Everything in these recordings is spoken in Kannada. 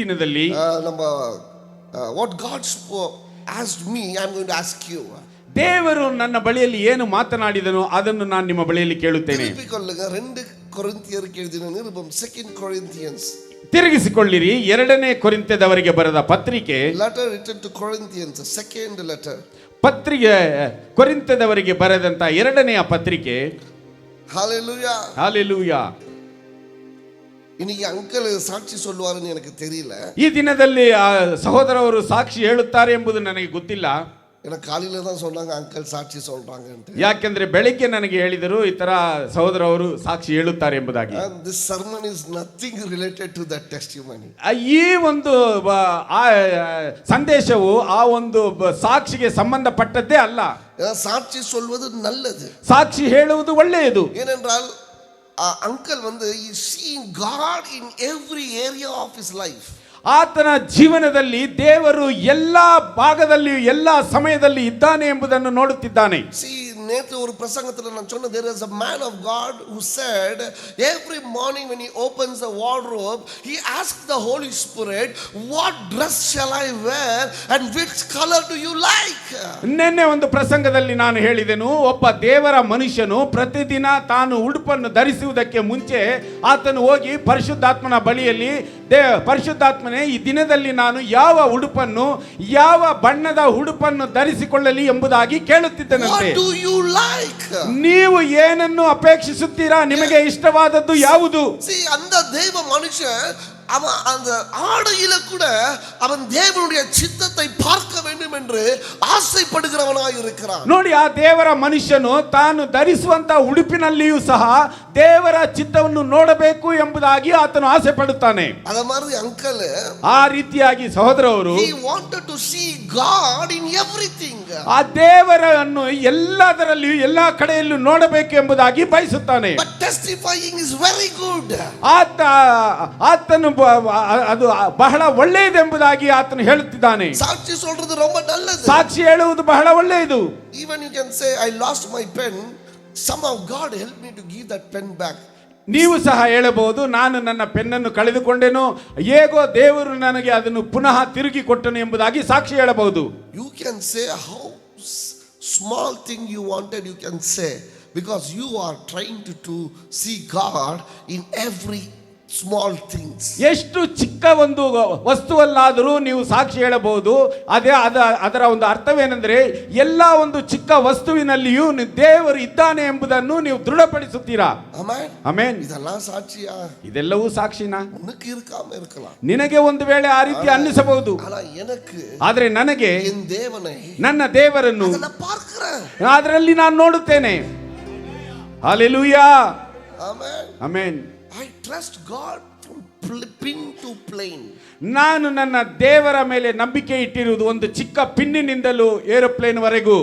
ದಿನದಲ್ಲಿ ನಮ್ಮ what God asked me, I'm going to ask you. ದೇವರು ನನ್ನ ಬಳಿಯಲ್ಲಿ ಏನು ಮಾತನಾಡಿದನೋ ಅದನ್ನು ನಾನು ನಿಮ್ಮ ಬಳಿಯಲ್ಲಿ ಕೇಳುತ್ತೇನೆ. திருப்பிக்கொள்ளுங்க 2 கொரிந்தியருக்கு எழுதின நிருபம் 2 Corinthians. ತಿರುಗಿಸಿಕೊಳ್ಳಿರಿ 2ನೇ ಕೊರಿಂಥದವರಿಗೆ ಬರೆದ ಪತ್ರಿಕೆ. Letter written to Corinthians, second letter. ಪತ್ರಿಕೆ ಕೊರಿಂಥದವರಿಗೆ ಬರೆದಂತ 2ನೆಯ ಪತ್ರಿಕೆ. Hallelujah. Hallelujah. இன்னைக்கு அங்கிள் சாட்சி சொல்லுவாருன்னு எனக்கு தெரியல. ಈ ದಿನದಲ್ಲಿ ಸಹೋದರವರು ಸಾಕ್ಷಿ ಹೇಳುತ್ತಾರೆ ಎಂಬುದು ನನಗೆ ಗೊತ್ತಿಲ್ಲ. எனக்கு காலையில தான் சொன்னாங்க அங்கிள் ಸಾಕ್ಷಿ சொல்றாங்கಂತ. ಯಾಕೆಂದ್ರೆ ಬೆಳಿಗ್ಗೆ ನನಗೆ ಹೇಳಿದರು ಈ ತರ ಸಹೋದರವರು ಸಾಕ್ಷಿ ಹೇಳುತ್ತಾರೆ ಎಂಬುದಾಗಿ. This sermon is nothing related to that testimony. ಈ ಒಂದು ಸಂದೇಶವು ಆ ಒಂದು ಸಾಕ್ಷಿಗೆ ಸಂಬಂಧಪಟ್ಟದ್ದೇ ಅಲ್ಲ. சாட்சி சொல்வது நல்லது. ಸಾಕ್ಷಿ ಹೇಳುವುದು ಒಳ್ಳೆಯದು. ஏனென்றால் அங்கிள் வந்து is seeing God in every area of his life. ಆತನ ಜೀವನದಲ್ಲಿ ದೇವರು ಎಲ್ಲಾ ಭಾಗದಲ್ಲಿಯೂ ಎಲ್ಲಾ ಸಮಯದಲ್ಲಿ ಇದ್ದಾನೆ ಎಂಬುದನ್ನು ನೋಡುತ್ತಿದ್ದಾನೆ. நேற்று ஒரு பிரசங்கத்தில் நான் சொன்ன there is a man of God who said every morning when he opens the wardrobe he asks the Holy Spirit what dress shall I wear and which color do you like. ನಿನ್ನೆ ಒಂದು ಪ್ರಸಂಗದಲ್ಲಿ ನಾನು ಹೇಳಿದೆನು, ಒಬ್ಬ ದೇವರ ಮನುಷ್ಯನು ಪ್ರತಿದಿನ ತಾನು ಉಡುಪನ್ನು ಧರಿಸುವುದಕ್ಕೆ ಮುಂಚೆ ಆತನು ಹೋಗಿ ಪರಿಶುದ್ಧಾತ್ಮನ ಬಳಿಯಲ್ಲಿ ಪರಿಶುದ್ಧಾತ್ಮನೇ ಈ ದಿನದಲ್ಲಿ ನಾನು ಯಾವ ಉಡುಪನ್ನು ಯಾವ ಬಣ್ಣದ ಉಡುಪನ್ನು ಧರಿಸಿಕೊಳ್ಳಲಿ ಎಂಬುದಾಗಿ ಕೇಳುತ್ತಿದ್ದನಂತೆ. ನೀವು ಏನನ್ನು ಅಪೇಕ್ಷಿಸುತ್ತೀರಾ? ನಿಮಗೆ ಇಷ್ಟವಾದದ್ದು ಯಾವುದು? அந்த தெய்வ மனுஷன் அவன் அந்த ஆடையில கூட அவன் தேவனுடைய சித்தத்தை பார்க்க வேண்டும் என்று ಆಸೆಪಡುகிறவனாய் இருக்கிறான். ನೋಡಿ, ಆ ದೇವರ ಮನುಷ್ಯನು ತಾನು ಧರಿಸುವಂತ ಉಡುಪಿನಲ್ಲಿಯೂ ಸಹ ದೇವರ ಚಿತ್ತವನ್ನು ನೋಡಬೇಕು ಎಂಬುದಾಗಿ ಆತನು ಆಸೆ ಪಡುತ್ತಾನೆ. ಅದ ಮಾರಿ ಅಂಕಲ್ ಆ ರೀತಿಯಾಗಿ ಸಹೋದರವರು he wanted to see God in everything. ಆ ದೇವರನ್ನು ಎಲ್ಲದರಲ್ಲಿಯೂ ಎಲ್ಲಾ ಕಡೆಯಲ್ಲೂ ನೋಡಬೇಕು ಎಂಬುದಾಗಿ ಬಯಸುತ್ತಾನೆ. But testifying is very good. ಆತನು ಅದು ಬಹಳ ಒಳ್ಳೆಯದೆಂಬುದಾಗಿ ಆತನು ಹೇಳುತ್ತಿದ್ದಾನೆ. ಸಾಕ್ಷಿ சொல்றது ரொம்ப நல்லது. ಸಾಕ್ಷಿ ಹೇಳುವುದು ಬಹಳ ಒಳ್ಳೆಯದು. Even you can say I lost my pen, somehow God helped me to give that pen back. ನೀವು ಸಹ ಹೇಳಬಹುದು, ನಾನು ನನ್ನ ಪೆನ್ನನ್ನು ಕಳೆದುಕೊಂಡೆನು, ಹೇಗೋ ದೇವರು ನನಗೆ ಅದನ್ನು ಪುನಃ ತಿರುಗಿ ಕೊಟ್ಟನು ಎಂಬುದಾಗಿ ಸಾಕ್ಷಿ ಹೇಳಬಹುದು. You can say how small thing you wanted, you can say, because you are trying to see God in every small things. ಎಷ್ಟು ಚಿಕ್ಕ ಒಂದು ವಸ್ತುವಲ್ಲಾದರೂ ನೀವು ಸಾಕ್ಷಿ ಹೇಳಬಹುದು. ಅದರ ಒಂದು ಅರ್ಥವೇನೆಂದರೆ ಎಲ್ಲ ಒಂದು ಚಿಕ್ಕ ವಸ್ತುವಿನಲ್ಲಿಯೂ ದೇವರು ಇದ್ದಾನೆ ಎಂಬುದನ್ನು ನೀವು ದೃಢಪಡಿಸುತ್ತೀರಾ. ಆಮೆನ್. ಇದೆಲ್ಲ ಸಾಕ್ಷಿಯಾ? ಇದೆಲ್ಲವೂ ಸಾಕ್ಷಿನಾ? ಉನಕ್ಕೆ ಇರಕಾಮ ಇರಕலாம். ನಿನಗೆ ಒಂದು ವೇಳೆ ಆ ರೀತಿ ಅನ್ನಿಸಬಹುದು. ಆದರೆ ನನಗೆ ನನ್ನ ದೇವರನ್ನು ಅದರಲ್ಲಿ ನಾನು ನೋಡುತ್ತೇನೆ. Hallelujah. Amen. I trust God from pin to plane. ನಾನು ನನ್ನ ದೇವರ ಮೇಲೆ ನಂಬಿಕೆ ಇಟ್ಟಿರುವುದು ಒಂದು ಚಿಕ್ಕ ಪಿನ್ನಿನಿಂದಲೂ ಏರೋಪ್ಲೇನ್ ವರೆಗೂ.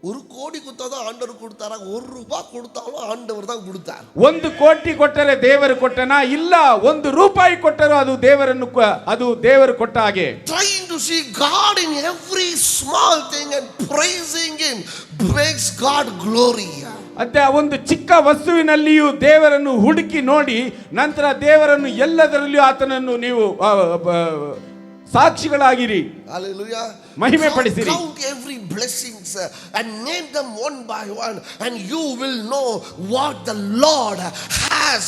ஒரு கோடி கொடுத்தாத ஆண்டவர் கொடுத்தாரா? ₹1 கொடுத்தாலும் ஆண்டவர் தான் கொடுத்தார். 1 ಕೋಟಿ ಕೊಟ್ಟರೆ ದೇವರು ಕೊಟ್ಟನಾ? ಇಲ್ಲ, ₹1 ಕೊಟ್ಟರು ಅದು ದೇವರು ಕೊಟ್ಟ ಹಾಗೆ. Trying to see God in every small thing and praising him brings God glory. ಅದೇ ಒಂದು ಚಿಕ್ಕ ವಸ್ತುವಿನಲ್ಲಿಯೂ ದೇವರನ್ನು ಹುಡುಕಿ ನೋಡಿ ನಂತರ ದೇವರನ್ನು ಎಲ್ಲದರಲ್ಲಿಯೂ ಆತನನ್ನು ನೀವು ಸಾಕ್ಷಿಗಳಾಗಿರಿ. Hallelujah. ಮಹಿಮೆ ಪಡಿಸಿರಿ. Count every blessings and name them one by one and you will know what the Lord has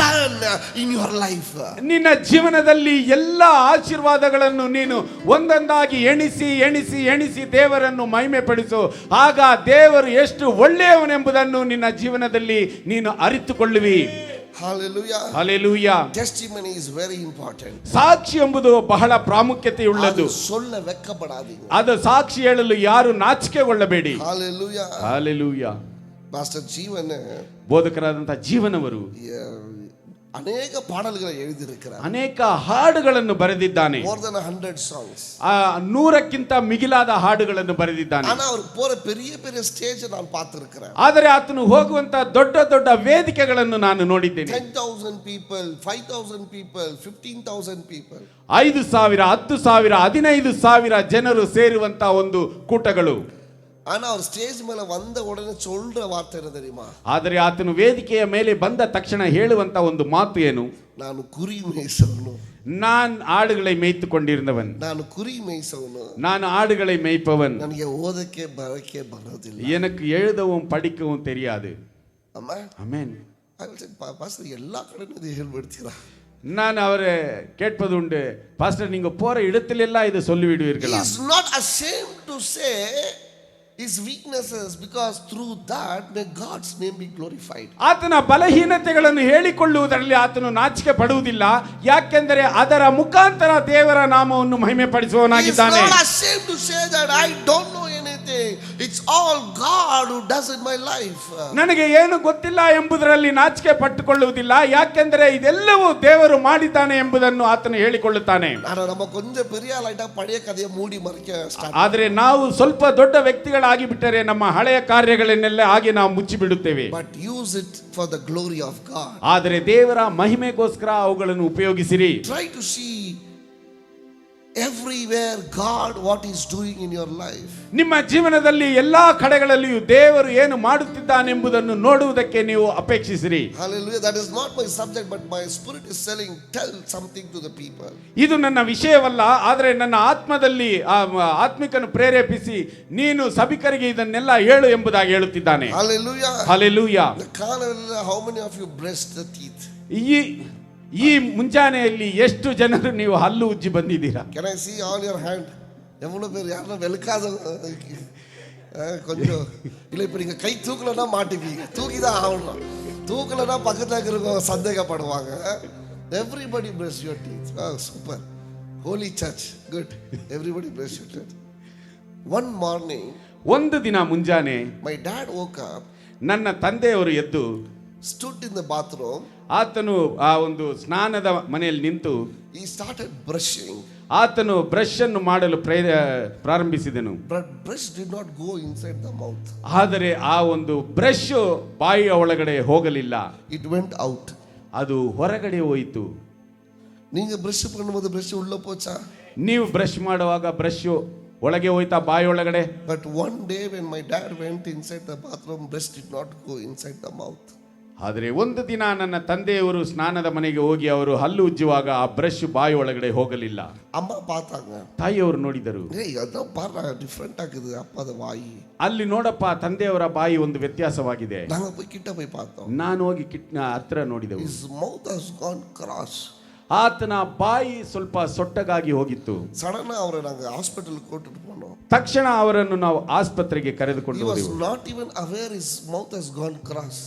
done in your life. ನಿನ್ನ ಜೀವನದಲ್ಲಿ ಎಲ್ಲ ಆಶೀರ್ವಾದಗಳನ್ನು ನೀನು ಒಂದೊಂದಾಗಿ ಎಣಿಸಿ ಎಣಿಸಿ ಎಣಿಸಿ ದೇವರನ್ನು ಮಹಿಮೆ ಪಡಿಸು. ಆಗ ದೇವರು ಎಷ್ಟು ಒಳ್ಳೆಯವನೆಂಬುದನ್ನು ನಿನ್ನ ಜೀವನದಲ್ಲಿ ನೀನು ಅರಿತುಕೊಳ್ಳುವಿ. Hallelujah. Hallelujah. Testimony is very important. ಸಾಕ್ಷಿ ಎಂಬುದು ಬಹಳ ಪ್ರಾಮುಖ್ಯತೆಯುಳ್ಳದ್ದು. சொல்ல வெட்கப்படாதீங்க. ಅದು ಸಾಕ್ಷಿ ಹೇಳಲು ಯಾರು ನಾಚಿಕೆಗೊಳ್ಳಬೇಡಿ. Hallelujah. Hallelujah. ಪಾಸ್ಟರ್ ಜೀವನ್ ಬೋಧಕರಾದಂತಹ ಜೀವನವರು ಅನೇಕ ಪಾಡಲ್ಗಳನ್ನು எழுதியிருக்கிறார். ಅನೇಕ ಹಾಡುಗಳನ್ನು ಬರೆದಿದ್ದಾನೆ. more than 100 songs. 100ಕ್ಕಿಂತ ಮಿಗಿಲಾದ ಹಾಡುಗಳನ್ನು ಬರೆದಿದ್ದಾನೆ. ಆனா ಅವರು போற பெரிய பெரிய ಸ್ಟೇಜ್ ನಾನು பார்த்திருக்கிறேன். ಆದರೆ ಆತನು ಹೋಗುವಂತ ದೊಡ್ಡ ದೊಡ್ಡ ವೇದಿಕೆಗಳನ್ನು ನಾನು ನೋಡಿದ್ದೇನೆ. 10,000 people, 5,000 people, 15,000 people. 5,000, 10,000, 15,000 ಜನರು ಸೇರುವಂತ ಒಂದು ಕೂಟಗಳು. ஆனா அவர் ஸ்டேஜ் மேல வந்த உடனே சொல்ற வார்த்தை என்ன தெரியுமா? ಆದರೆ ಆತನು ವೇದಿಕೆಯ ಮೇಲೆ ಬಂದ ತಕ್ಷಣ ಹೇಳುವಂತ ಒಂದು ಮಾತು ಏನು? ನಾನು ಕುರಿ ಮೇಯಿಸೋನು. நான் ஆடுகளை மேய்த்து கொண்டிருந்தவன், ನಾನು ಕುರಿ ಮೇಯಿಸವನು, நான் ஆடுகளை மேய்ப்பவன், ನನಗೆ ಓದಕ್ಕೆ ಬರಕ್ಕೆ ಬರೋದಿಲ್ಲ. எனக்கு எழுதவும் படிக்கவும் தெரியாது. ಅಮ್ಮ ಆಮೆನ್. ಪಾಸ್ಟರ್ ಎಲ್ಲಾ ಕಡೆ ಇದು ಹೇಳ್ಬಿಡ್ತೀರಾ? நான் அவரை கேட்பது உண்டு, பாஸ்டர் நீங்க போற இடத்திலெல்லாம் இதை சொல்லிவிடுவீர்களா? He is not ashamed to say his weaknesses, because through that may God's name be glorified. ಆತನ ಬಲಹೀನತೆಗಳನ್ನು ಹೇಳಿಕೊಳ್ಳುವುದರಲ್ಲಿ ಆತನು ನಾಚಿಕೆ ಪಡುವುದಿಲ್ಲ, ಯಾಕೆಂದರೆ ಅದರ ಮುಖಾಂತರ ದೇವರ ನಾಮವನ್ನು ಮಹಿಮೆ ಪಡಿಸುವವನಾಗಿದ್ದಾನೆ. He is not ashamed to say that I don't know anything, it's all God who does in my life. ನನಗೆ ಏನು ಗೊತ್ತಿಲ್ಲ ಎಂಬುದರಲ್ಲಿ ನಾಚಿಕೆ ಪಟ್ಟುಕೊಳ್ಳುವುದಿಲ್ಲ, ಯಾಕೆಂದರೆ ಇದೆಲ್ಲವೂ ದೇವರು ಮಾಡಿದ್ದಾನೆ ಎಂಬುದನ್ನು ಆತನು ಹೇಳಿಕೊಳ್ಳುತ್ತಾನೆ. ನಾನು ನಮ್ಮ ಕೊಂಚ ಪೆರಿಯ ಲೈಟ ಪಳೆಯ ಕಥೆಯ ಮೂಡಿ ಮರೆಕೆ ಸ್ಟಾರ್ಟ್. ಆದರೆ ನಾವು ಸ್ವಲ್ಪ ದೊಡ್ಡ ವ್ಯಕ್ತಿಗಳಾಗಿ ಬಿಟ್ಟರೆ ನಮ್ಮ ಹಳೆಯ ಕಾರ್ಯಗಳನ್ನೆಲ್ಲ ಹಾಗೆ ನಾವು ಮುಚ್ಚಿ ಬಿಡುತ್ತೇವೆ. But use it for the glory of God. ಆದರೆ ದೇವರ ಮಹಿಮೆಗೋಸ್ಕರ ಅವುಗಳನ್ನು ಉಪಯೋಗಿಸಿರಿ. Try to see everywhere God what is doing in your life. ನಿಮ್ಮ ಜೀವನದಲ್ಲಿ ಎಲ್ಲಾ ಕಡೆಗಳಲ್ಲಿಯೂ ದೇವರು ಏನು ಮಾಡುತ್ತಿದ್ದಾನೆಂಬುದನ್ನು ನೋಡುವುದಕ್ಕೆ ನೀವು ಅಪೇಕ್ಷಿಸಿರಿ. Hallelujah. That is not my subject, but my spirit is telling, tell something to the people. ಇದು ನನ್ನ ವಿಷಯವಲ್ಲ, ಆದರೆ ನನ್ನ ಆತ್ಮದಲ್ಲಿ ಆತ್ಮಿಕನು ಪ್ರೇರೇಪಿಸಿ ನೀನು ಸಭಿಕರಿಗೆ ಇದನ್ನೆಲ್ಲ ಹೇಳು ಎಂಬುದಾಗಿ ಹೇಳುತ್ತಿದ್ದಾನೆ. Hallelujah. Hallelujah. How many of you brushed the teeth? ಈ ಮುಂಜಾನೆಯಲ್ಲಿ ಎಷ್ಟು ಜನರು ನೀವು ಹಲ್ಲು ಉಜ್ಜಿ ಬಂದಿದ್ದೀರಾ? Can I see all your hand? எவ்வளவு பேர் யாரா வெளுக்காத கொஞ்சம் இல்லை. இப்போ நீங்கள் கை தூக்கலன்னா மாட்டிப்பீங்க, தூக்கி தான் ஆகணும். தூக்கலன்னா பக்கத்தில் இருக்கிறவங்க சந்தேகப்படுவாங்க. Everybody brush your teeth. Super. Holy church, good. Everybody brush your teeth. One morning, ಒಂದು ದಿನ ಮುಂಜಾನೆ ಮೈ ಡ್ಯಾಡ್ woke up, ನನ್ನ ತಂದೆಯವರು ಎದ್ದು stood in the bathroom, ಆತನು ಆ ಒಂದು ಸ್ನಾನದ ಮನೆಯಲ್ಲಿ ನಿಂತು he started brushing. ಆತನು ಬ್ರಷ್ ಅನ್ನು ಮಾಡಲು ಪ್ರಾರಂಭಿಸಿದನು. But brush did not go inside the mouth. ಆದರೆ ಆ ಒಂದು ಬ್ರಷ್ ಬಾಯಿಯ ಒಳಗಡೆ ಹೋಗಲಿಲ್ಲ, It went out. ಅದು ಹೊರಗಡೆ ಹೋಯಿತು. நீங்க பிரஷ் பண்ணும்போது பிரஷ் உள்ள போச்சா? ನೀವು ಬ್ರಷ್ ಮಾಡುವಾಗ ಬ್ರಷ್ ಒಳಗೆ ಹೋಯ್ತಾ ಬಾಯಿ ಒಳಗಡೆ? But one day when my dad went inside the bathroom, brush did not go inside the mouth. ಆದರೆ ಒಂದು ದಿನ ನನ್ನ ತಂದೆಯವರು ಸ್ನಾನದ ಮನೆಗೆ ಹೋಗಿ ಅವರು ಹಲ್ಲು ಉಜ್ಜುವಾಗ ಆ ಬ್ರಷ್ ಬಾಯಿ ಒಳಗಡೆ ಹೋಗಲಿಲ್ಲ. ಅಮ್ಮ பார்த்தாங்க. ತಾಯಿಯವರು ನೋಡಿದರು, ಏಯ್ ಅದು ಪಾರ ಡಿಫರೆಂಟ್ ಆಗಿದೆ ಅಪ್ಪದ ಬಾಯಿ. ಅಲ್ಲಿ ನೋಡಪ್ಪ ತಂದೆಯವರ ಬಾಯಿ ಒಂದು ವ್ಯತ್ಯಾಸವಾಗಿದೆ. ನಾವು போய் கிட்ட போய் பார்த்தோம். ನಾನು ಹೋಗಿ ಹತ್ರ ನೋಡಿದೆವು. His mouth has gone cross. ಆತನ ಬಾಯಿ ಸ್ವಲ್ಪ ಸೊಟ್ಟಗಾಗಿ ಹೋಗಿತ್ತು. ಸಡನ್ ಅವರ ನಾங்க ಹಾಸ್ಪಿಟಲ್ ಕೊಟ್ಟಿಟ್ಟು போனோம். ತಕ್ಷಣ ಅವರನ್ನು ನಾವು ಆಸ್ಪತ್ರೆಗೆ ಕರೆದುಕೊಂಡು He was ಹೋದೆವು. not even aware his mouth has gone cross.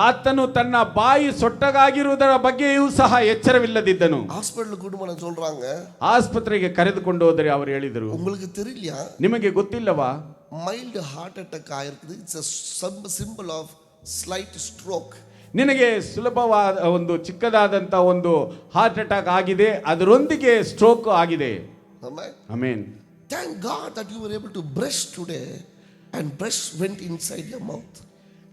ಆತನು ತನ್ನ ಬಾಯಿ ಸೊಟ್ಟಗಾಗಿರುವುದರ ಬಗ್ಗೆಯೂ ಸಹ ಎಚ್ಚರವಿಲ್ಲದಿದ್ದನು. ಹಾಸ್ಪಿಟಲ್ ಕುಟುಂಬನ சொல்றாங்க, ಆಸ್ಪತ್ರೆಗೆ ಕರೆದುಕೊಂಡು ಹೋದರೆ ಅವರು ಹೇಳಿದರು, உங்களுக்கு தெரியலையா, ನಿಮಗೆ ಗೊತ್ತಿಲ್ಲವಾ, ಮೈಲ್ಡ್ ಹಾರ್ಟ್ ಅಟ್ಯಾಕ್ ಆಗಿರ್ತದೆ. It's a symbol of slight stroke. ನಿನಗೆ ಸುಲಭವಾದ ಒಂದು ಚಿಕ್ಕದಾದಂತ ಒಂದು ಹಾರ್ಟ್ ಅಟ್ಯಾಕ್ ಆಗಿದೆ, ಅದರೊಂದಿಗೆ ಸ್ಟ್ರೋಕ್ ಆಗಿದೆ. Amen. Thank God that you were able to brush today and brush went inside your mouth.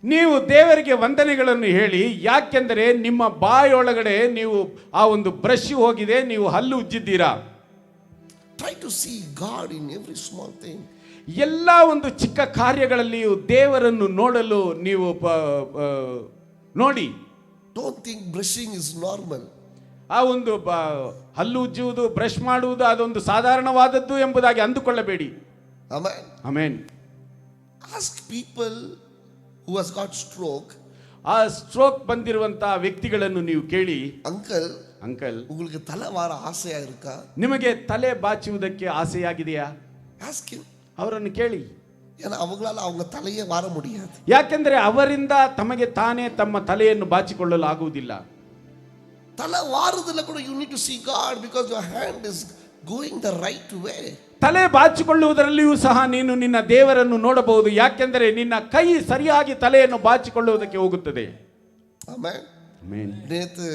ನೀವು ದೇವರಿಗೆ ವಂದನೆಗಳನ್ನು ಹೇಳಿ, ಯಾಕೆಂದರೆ ನಿಮ್ಮ ಬಾಯೊಳಗಡೆ ನೀವು ಆ ಒಂದು ಬ್ರಷ್ ಹೋಗಿದೆ, ನೀವು ಹಲ್ಲು ಉಜ್ಜಿದ್ದೀರಾ. Try to see God in every small thing. ಎಲ್ಲ ಒಂದು ಚಿಕ್ಕ ಕಾರ್ಯಗಳಲ್ಲಿಯೂ ದೇವರನ್ನು ನೋಡಲು ನೀವು ನೋಡಿ. Don't think brushing is normal. ಆ ಒಂದು ಹಲ್ಲು ಉಜ್ಜುವುದು, ಬ್ರಷ್ ಮಾಡುವುದು ಅದೊಂದು ಸಾಧಾರಣವಾದದ್ದು ಎಂಬುದಾಗಿ ಅಂದುಕೊಳ್ಳಬೇಡಿ. Amen. Amen. Ask people who has got stroke. ಆ ಸ್ಟ್ರೋಕ್ ಬಂದಿರುವಂತ ವ್ಯಕ್ತಿಗಳನ್ನು ನೀವು ಕೇಳಿ, ಅಂಕಲ್ உங்களுக்கு தலை வார ஆசையா இருக்கா? ನಿಮಗೆ ತಲೆ ಬಾಚುವುದಕ್ಕೆ ಆಸೆಯಾಗಿದೆಯಾ? Ask him. ಅವರನ್ನು ಕೇಳಿ. ஏன்னா அவங்களால அவங்க தலையே வார முடியாது. ಯಾಕೆಂದರೆ ಅವರಿಂದ ತಮಗೆ ತಾನೇ ತಮ್ಮ ತಲೆಯನ್ನು ಬಾಚಿಕೊಳ್ಳಲು ಆಗುವುದಿಲ್ಲ. ತಲೆ ವಾರದಲ್ಲ ಕೂಡ you need to see God because your hand is going the right way. ತಲೆ ಬಾಚಿಕೊಳ್ಳುವುದರಲ್ಲಿಯೂ ಸಹ ನೀನು ನಿನ್ನ ದೇವರನ್ನು ನೋಡಬಹುದು, ಯಾಕೆಂದರೆ ನಿನ್ನ ಕೈ ಸರಿಯಾಗಿ ತಲೆಯನ್ನು ಬಾಚಿಕೊಳ್ಳುವುದಕ್ಕೆ ಹೋಗುತ್ತದೆ. Amen. Amen. நேத்து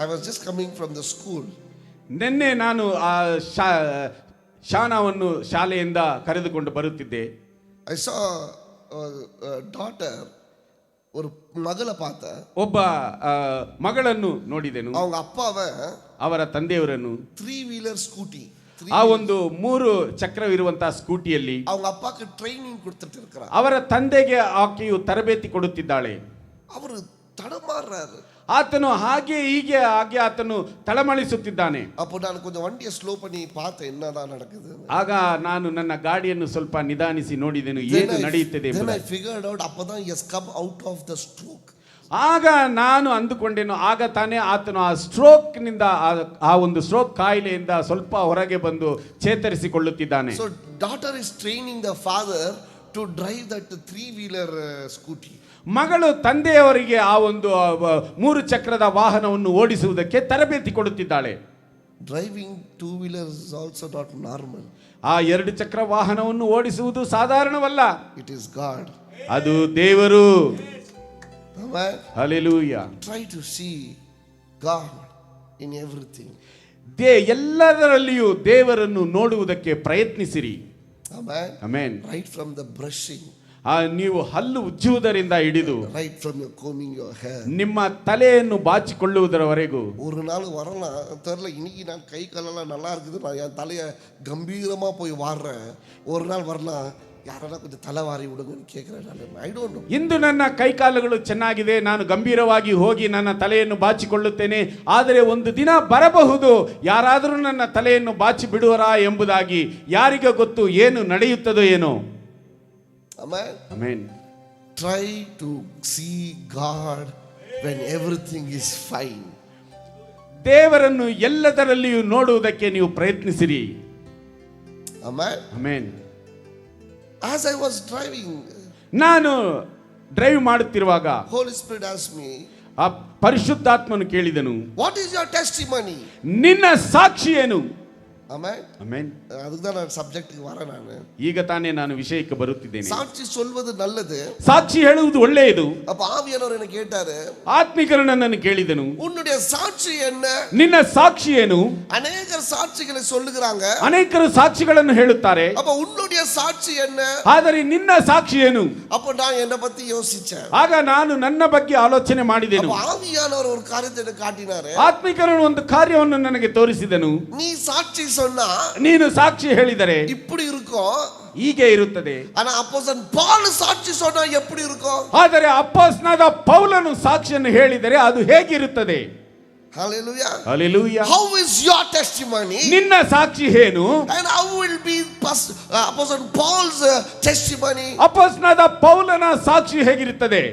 I was just coming from the school. ನಿನ್ನೆ ನಾನು ಆ ಶಾನಾವನ್ನು ಶಾಲೆಯಿಂದ ಕರೆದುಕೊಂಡು ಬರುತ್ತಿದ್ದೆ. I saw a daughter, ஒரு மகளை பார்த்த. ಒಬ್ಬ ಮಗಳನ್ನು ನೋಡಿದೆನು. அவங்க ಅಪ್ಪವ ಅವರ ತಂದೆಯವರನ್ನು 3-wheeler ಸ್ಕೂಟಿ, ಆ ಒಂದು 3 ಚಕ್ರವಿರುವಂತಹ ಸ್ಕೂಟಿಯಲ್ಲಿ அவங்க ಅಪ್ಪಕ್ಕೆ ಟ್ರೈನಿಂಗ್ ಕೊಡ್ತಿட்டு இருக்கிறார். ಅವರ ತಂದೆಗೆ ಆಕೆಯು ತರಬೇತಿ ಕೊಡುತ್ತಿದ್ದಾಳೆ. ಅವರು ತಡಮಾರ್றாரு. ಆತನು ಹಾಗೆ ಆತನು ತಳಮಳಿಸುತ್ತಿದ್ದಾನೆ. அப்போ நான் கொஞ்சம் வண்டியை ஸ்லோ பண்ணி பார்த்தேன் என்னதான் நடக்குது. ಆಗ ನಾನು ನನ್ನ ಗಾಡಿಯನ್ನು ಸ್ವಲ್ಪ ನಿಧಾನಿಸಿ ನೋಡಿದೆನು ಏನು ನಡೆಯುತ್ತದೆ then ಎಂಬುದಾಗಿ. I figured out அப்பதான் he has come out of the stroke. ಆಗ ನಾನು ಅಂದುಕೊಂಡೆನು, ಆಗ ತಾನೇ ಆತನು ಆ ಸ್ಟ್ರೋಕ್ ನಿಂದ ಆ ಒಂದು ಸ್ಟ್ರೋಕ್ ಕಾಯಿಲೆಯಿಂದ ಸ್ವಲ್ಪ ಹೊರಗೆ ಬಂದು ಚೇತರಿಸಿಕೊಳ್ಳುತ್ತಿದ್ದಾನೆ. So daughter is training the father to drive that 3-wheeler scooty. ಮಗಳು ತಂದೆಯವರಿಗೆ ಆ ಒಂದು 3 ಚಕ್ರದ ವಾಹನವನ್ನು ಓಡಿಸುವುದಕ್ಕೆ ತರಬೇತಿ ಕೊಡುತ್ತಿದ್ದಾಳೆ. Driving 2-wheeler is also not normal. ಆ 2 ಚಕ್ರ ವಾಹನವನ್ನು ಓಡಿಸುವುದು ಸಾಧಾರಣವಲ್ಲ. It is God. ಅದು ದೇವರು. Amen. Hallelujah. Try to see God in everything. ಎಲ್ಲದರಲ್ಲಿಯೂ ದೇವರನ್ನು ನೋಡುವುದಕ್ಕೆ ಪ್ರಯತ್ನಿಸಿರಿ. Amen. Amen. Right from the brushing. ನೀವು ಹಲ್ಲು ಉಜ್ಜುವುದರಿಂದ ಹಿಡಿದು right from your combing your hair. ನಿಮ್ಮ ತಲೆಯನ್ನು ಬಾಚಿಕೊಳ್ಳುವುದರವರೆಗೂ. ஒரு நாள் வரலாம் தெரியல, இன்னைக்கு நான் கை காலெல்லாம் நல்லா இருக்குது, நான் என் தலையை கம்பீரமா போய் வாடுறேன். ஒரு நாள் வரலாம், ಯಾರನ್ನ கொஞ்சம் ತಲೆ ವಾರಿ விடுங்கன்னு கேட்கிறேன். I don't know. ಇಂದು ನನ್ನ ಕೈಕಾಲುಗಳು ಚೆನ್ನಾಗಿದೆ, ನಾನು ಗಂಭೀರವಾಗಿ ಹೋಗಿ ನನ್ನ ತಲೆಯನ್ನು ಬಾಚಿಕೊಳ್ಳುತ್ತೇನೆ. ಆದರೆ ಒಂದು ದಿನ ಬರಬಹುದು ಯಾರಾದರೂ ನನ್ನ ತಲೆಯನ್ನು ಬಾಚಿ ಬಿಡುವರಾ ಎಂಬುದಾಗಿ. ಯಾರಿಗೆ ಗೊತ್ತು ಏನು ನಡೆಯುತ್ತದೋ ಏನೋ. Amen. Amen. Try to see God when everything is fine. ದೇವರನ್ನು ಎಲ್ಲದರಲ್ಲಿಯೂ ನೋಡುವುದಕ್ಕೆ ನೀವು ಪ್ರಯತ್ನಿಸಿರಿ. Amen. Amen. As I was driving, ನಾನು ಡ್ರೈವ್ ಮಾಡುತ್ತಿರುವಾಗ Holy Spirit asked me, ಆ ಪರಿಶುದ್ಧಾತ್ಮನು ಕೇಳಿದನು, what is your testimony? ನಿನ್ನ ಸಾಕ್ಷಿ ಏನು? Amen. Amen. அதுக்கு தான் நான் சப்ஜெக்ட்டுக்கு வரேன். நான் ಈಗ ತಾನೇ ನಾನು ವಿಷಯಕ್ಕೆ ಬರುತ್ತಿದ್ದೇನೆ. சாட்சி சொல்வது நல்லது. ಸಾಕ್ಷಿ ಹೇಳುವುದು ಒಳ್ಳೆಯದು. அப்ப ஆவியானவர் என்ன கேட்டாரு, ಆತ್ಮಿಕರು ನನ್ನನ್ನು ಕೇಳಿದನು, உன்னுடைய சாட்சி என்ன? ನಿನ್ನ ಸಾಕ್ಷಿ ಏನು? அநேகர் சாட்சிகளை சொல்லுகிறாங்க. ಅನೇಕರು ಸಾಕ್ಷಿಗಳನ್ನು ಹೇಳುತ್ತಾರೆ. அப்ப உன்னுடைய சாட்சி என்ன? ಆದರೆ ನಿನ್ನ ಸಾಕ್ಷಿ ಏನು? அப்ப நான் என்ன பத்தி யோசிச்சேன். ಆಗ ನಾನು ನನ್ನ ಬಗ್ಗೆ ಆಲೋಚನೆ ಮಾಡಿದೆನು. அப்ப ஆவியானவர் ஒரு காரியத்தை எனக்கு காட்டினாரு. ಆತ್ಮಿಕರು ಒಂದು ಕಾರ್ಯವನ್ನು ನನಗೆ ತೋರಿಸಿದನು. நீ சாட்சி சொன்னா, ನೀನು ಸಾಕ್ಷಿ ಹೇಳಿದರೆ இப்படி இருக்கும், ಹೀಗೆ ಇರುತ್ತದೆ. ஆனா அப்போஸ்தலன் பவுல் சாட்சி சொன்னா எப்படி இருக்கும்? ಆದರೆ ಅಪೊಸ್ತಲನಾದ ಪೌಲನು ಸಾಕ್ಷಿಯನ್ನು ಹೇಳಿದರೆ ಅದು ಹೇಗಿರುತ್ತದೆ? Hallelujah. Hallelujah. How is your testimony? ನಿನ್ನ ಸಾಕ್ಷಿ ಏನು? And how will be Apostle Paul's testimony? ಅಪೊಸ್ತಲನಾದ ಪೌಲನ ಸಾಕ್ಷಿ ಹೇಗಿರುತ್ತದೆ?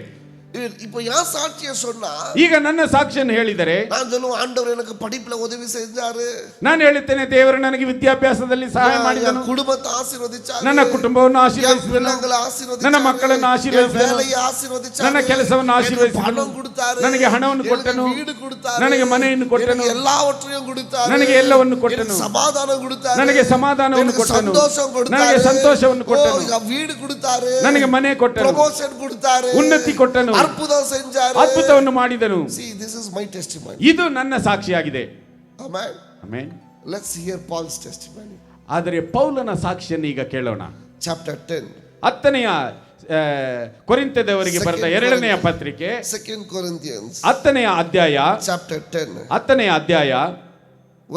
இப்போ என் சாட்சியை சொன்னா, ಈಗ ನನ್ನ ಸಾಕ್ಷಿಯನ್ನು ಹೇಳಿದರೆ நான் சொல்லுவேன், ஆண்டவர் எனக்கு படிப்புல உதவி செஞ்சாரு, ನಾನು ಹೇಳುತ್ತೇನೆ ದೇವರು ನನಗೆ ವಿದ್ಯಾಭ್ಯಾಸದಲ್ಲಿ ಸಹಾಯ ಮಾಡಿದನು, குடும்பத்தை ஆசீர்வதிச்சாரு, ನನ್ನ ಕುಟುಂಬವನ್ನು ಆಶೀರ್ವದಿಸಿದನು, பிள்ளைகளை ஆசீர்வதிச்சாரு, ನನ್ನ ಮಕ್ಕಳನ್ನು ಆಶೀರ್ವದಿಸಿದನು, வேலையை ஆசீர்வதிச்சாரு, ನನ್ನ ಕೆಲಸವನ್ನು ಆಶೀರ್ವದಿಸಿದನು, பணம் கொடுத்தாரு, ನನಗೆ ಹಣವನ್ನು ಕೊಟ್ಟನು, வீடு கொடுத்தாரு, ನನಗೆ ಮನೆಯನ್ನು ಕೊಟ್ಟನು, எல்லாவற்றையும் கொடுத்தாரு, ನನಗೆ ಎಲ್ಲವನ್ನು ಕೊಟ್ಟನು, சமாதானம் கொடுத்தாரு, ನನಗೆ ಸಮಾಧಾನವನ್ನು ಕೊಟ್ಟನು, ಸಂತೋಷம் கொடுத்தாரு, ನನಗೆ ಸಂತೋಷವನ್ನು ಕೊಟ್ಟನು, வீடு கொடுத்தாரு, ನನಗೆ ಮನೆ ಕೊಟ್ಟನು, ಪ್ರಮೋಷನ್ கொடுத்தாரு, ಉನ್ನತಿ ಕೊಟ್ಟನು, ಅದ್ಭುತ செஞ்சாரு, ಅದ್ಭುತವನ್ನು ಮಾಡಿದನು. See, this is my testimony. ಇದು ನನ್ನ ಸಾಕ್ಷಿಯಾಗಿದೆ. Amen. Amen. Let's hear Paul's testimony. ಆದರೆ ಪೌಲನ ಸಾಕ್ಷಿಯನ್ನು ಈಗ ಕೇಳೋಣ. Chapter 10. 10ನೆಯ ಕೊರಿಂಥದವರಿಗೆ ಬರೆದ 2ನೆಯ ಪತ್ರಿಕೆ 2 Corinthians. 10ನೆಯ ಅಧ್ಯಾಯ Chapter 10. 10ನೆಯ ಅಧ್ಯಾಯ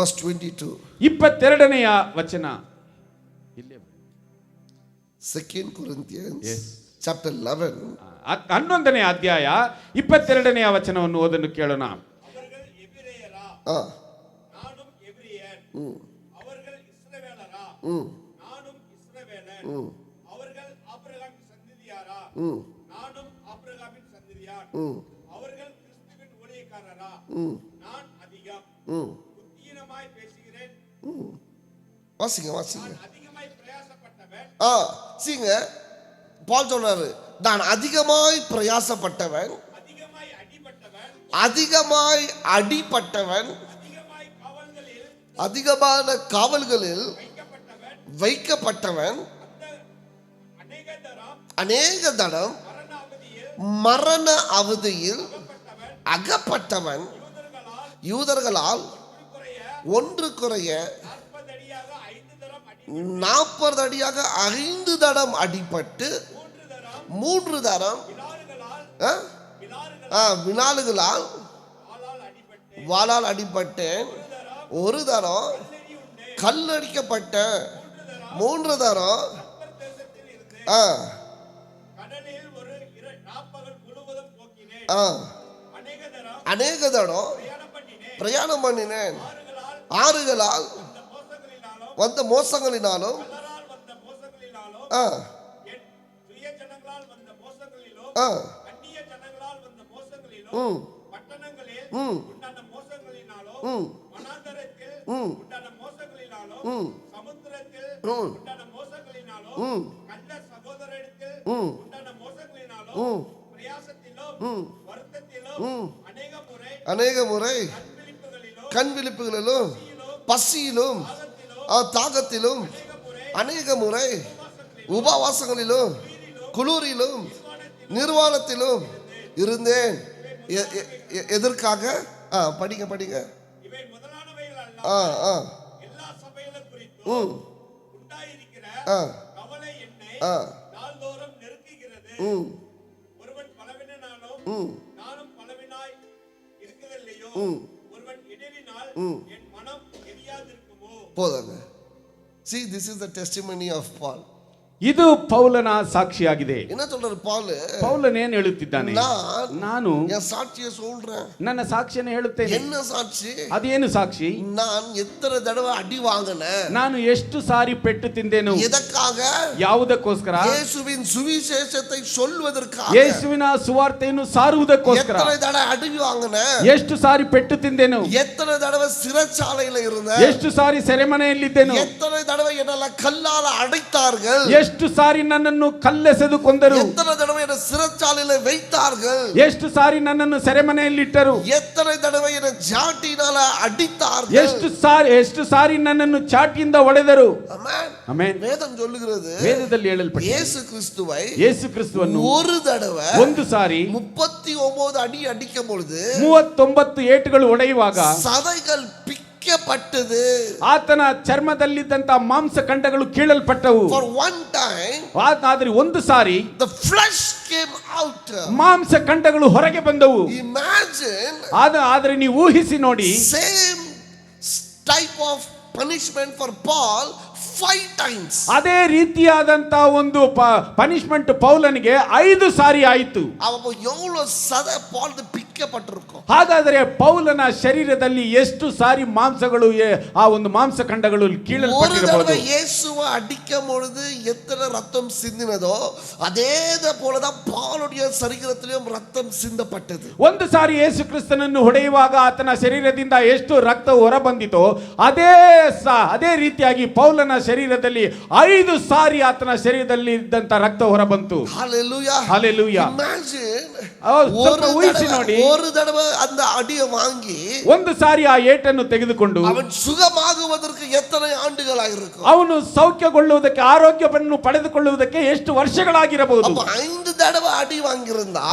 verse 22. 22ನೆಯ ವಚನ. 2 Corinthians. Yes. Chapter 11. 11ನೇ ಅಧ್ಯಾಯ 22ನೆಯ ವಚನವನ್ನು ಓದನ್ನು ಕೇಳೋಣ. வாசிங்க வாசிங்க. சீங்க பால் சொன்னாரு, நான் அதிகமாய் பிரயாசப்பட்டவன், அதிகமாய் அடிபட்டவன், அதிகமான காவல்களில் வைக்கப்பட்டவன், அநேக தடம் மரண அவதியில் அகப்பட்டவன், யூதர்களால் ஒன்று குறைய 40 அடியாக 5 தடம் அடிபட்டு 3 தரம் வினாலுகளால் வாளால் அடிபட்டேன், 1 தரம் கல்லடிக்கப்பட்டேன், 3 தரம் அநேக தடம் பிரயாணம் பண்ணினேன். ஆறுகளால் வந்த மோசங்களினாலும் ஆ ஆ ம் ம் ம் ம் அநேக முறை கண் விழிப்புகளிலும் பசியிலும் தாகத்திலும் அநேக முறை உபவாசங்களிலும் குளிரிலும் நிர்வாணத்திலும் இருந்தேன். எதற்காக? படிங்க படிங்க. ஆ ஆ ம் ஆ ஆ ம் ம் போதாங்க. See, this is the testimony of Paul. ಇದು ಪೌಲನ ಸಾಕ್ಷಿಯಾಗಿದೆ. என்ன சொல்றாரு பவுல்? ಪೌಲನೇನು ಹೇಳುತ್ತಿದ್ದಾನೆ? ನಾನು என் சாட்சியை சொல்றேன். ನನ್ನ ಸಾಕ್ಷಿಯನ್ನು ಹೇಳುತ್ತೇನೆ. என்ன சாட்சி? ಅದೇನು ಸಾಕ್ಷಿ? நான் எத்தனை தடவை அடி வாங்கினேன். ನಾನು ಎಷ್ಟು ಸಾರಿ ಪೆಟ್ಟು ತಿಂದೆನು. எதற்காக? ಯಾವುದಕ್ಕೋಸ್ಕರ? ಯೇಸುವಿನ ಸುವಿಶೇಷத்தை சொல்வதற்காக. ಯೇಸುವಿನ ಸುವಾರ್ತೆಯನ್ನು ಸಾರುವುದಕ್ಕೋಸ್ಕರ. எத்தனை தடவை அடி வாங்கினேன். ಎಷ್ಟು ಸಾರಿ ಪೆಟ್ಟು ತಿಂದೆನು. எத்தனை தடவை சிறைச்சாலையில இருந்தேன். ಎಷ್ಟು ಸಾರಿ ಸೆರೆಮನೆಯಲ್ಲಿದ್ದೆನು. எத்தனை தடவை என்னை கல்லால அடைத்தார்கள். ಎಷ್ಟು ಸಾರಿ ನನ್ನನ್ನು ಕಲ್ಲೆಸೆದು ಕೊಂದರು. எத்தனை தடவை என்னை சிறைச்சாலையில வைத்தார்கள். ಎಷ್ಟು ಸಾರಿ ನನ್ನನ್ನು ಸೆರೆಮನೆಯಲ್ಲಿಟ್ಟರು. எத்தனை தடவை என்னை ಜಾಟಿನಾல அடித்தார்கள். ಎಷ್ಟು ಸಾರಿ ನನ್ನನ್ನು ಚಾಟಿಯಿಂದ ಹೊಡೆದರು. Amen amen. வேதம் சொல்லுகிறது, ವೇದದಲ್ಲಿ ಹೇಳಲ್ಪಟ್ಟಿದೆ, ಯೇಸು ಕ್ರಿಸ್ತುವನ್ನು ஒரு தடவை ಒಂದು ಸಾರಿ 39 ಅಡಿ ಅಡಿக்கும் பொழுது 39 ಏಟುಗಳು ಹೊಡೆಯುವಾಗ சதைகள் பிக்கப்பட்டது. ಆತನ ಚರ್ಮದಲ್ಲಿದ್ದಂತ ಮಾಂಸಖಂಡಗಳು ಕೀಳಲ್ಪಟ್ಟವು. For one time, ಆದ್ರೆ ಒಂದು ಸಾರಿ the flesh came out. ಮಾಂಸಖಂಡಗಳು ಹೊರಗೆ ಬಂದವು. Imagine, ಆದ್ರೆ ನೀವು ಊಹಿಸಿ ನೋಡಿ, same type of punishment for Paul 5 times. ಅದೇ ರೀತಿಯಾದಂತ ಒಂದು ಪನಿಷ್ಮೆಂಟ್ ಪೌಲನಿಗೆ 5 ಸಾರಿ ಆಯಿತು. அவ எவ்வளவு சதை பால் பிக்கப்பட்டிருக்கும். ಹಾಗಾದರೆ ಪೌಲನ ಶರೀರದಲ್ಲಿ ಎಷ್ಟು ಸಾರಿ ಮಾಂಸಗಳು ಆ ಒಂದು ಮಾಂಸಖಂಡಗಳು ಕೀಳಲ್ಪಟ್ಟಿರಬಹುದು. இயேசுவை அடிக்கும் பொழுது எத்தனை ரத்தம் சிந்தினதோ அதே போலதான் பவுலுடைய ಶರೀರத்திலும் ரத்தம் சிந்தப்பட்டது. ಒಂದು ಸಾರಿ ಯೇಸು ಕ್ರಿಸ್ತನನ್ನು ಹೊಡೆಯುವಾಗ ಆತನ ಶರೀರದಿಂದ ಎಷ್ಟು ರಕ್ತ ಹೊರ ಬಂದಿತೋ ಅದೇ ರೀತಿಯಾಗಿ ಪೌಲನ ಶರೀರದಲ್ಲಿ 5 ಸಾರಿ ಆತನ ಶರೀರದಲ್ಲಿ ಇದ್ದಂತ ರಕ್ತ ಹೊರ ಬಂತು. Hallelujah hallelujah. ಇಮ್ಯಾಜಿನ್, ಊಹಿಸಿ ನೋಡಿ, ஒரு தடவை அந்த அடியை வாங்கி ಒಂದು ಸಾರಿ ಆ ಏಟನ್ನು ತೆಗೆದುಕೊಂಡು அவன் சுகமாகுவதற்கு எத்தனை ஆண்டுகளாயிருக்கும். ಅವನು ಸೌಖ್ಯಗೊಳ್ಳುವುದಕ್ಕೆ, ಆರೋಗ್ಯವನ್ನು ಪಡೆದುಕೊಳ್ಳುವುದಕ್ಕೆ ಎಷ್ಟು ವರ್ಷಗಳಾಗಿರಬಹುದು. 5 தடவை ಅಡಿ வாங்கியிருந்தா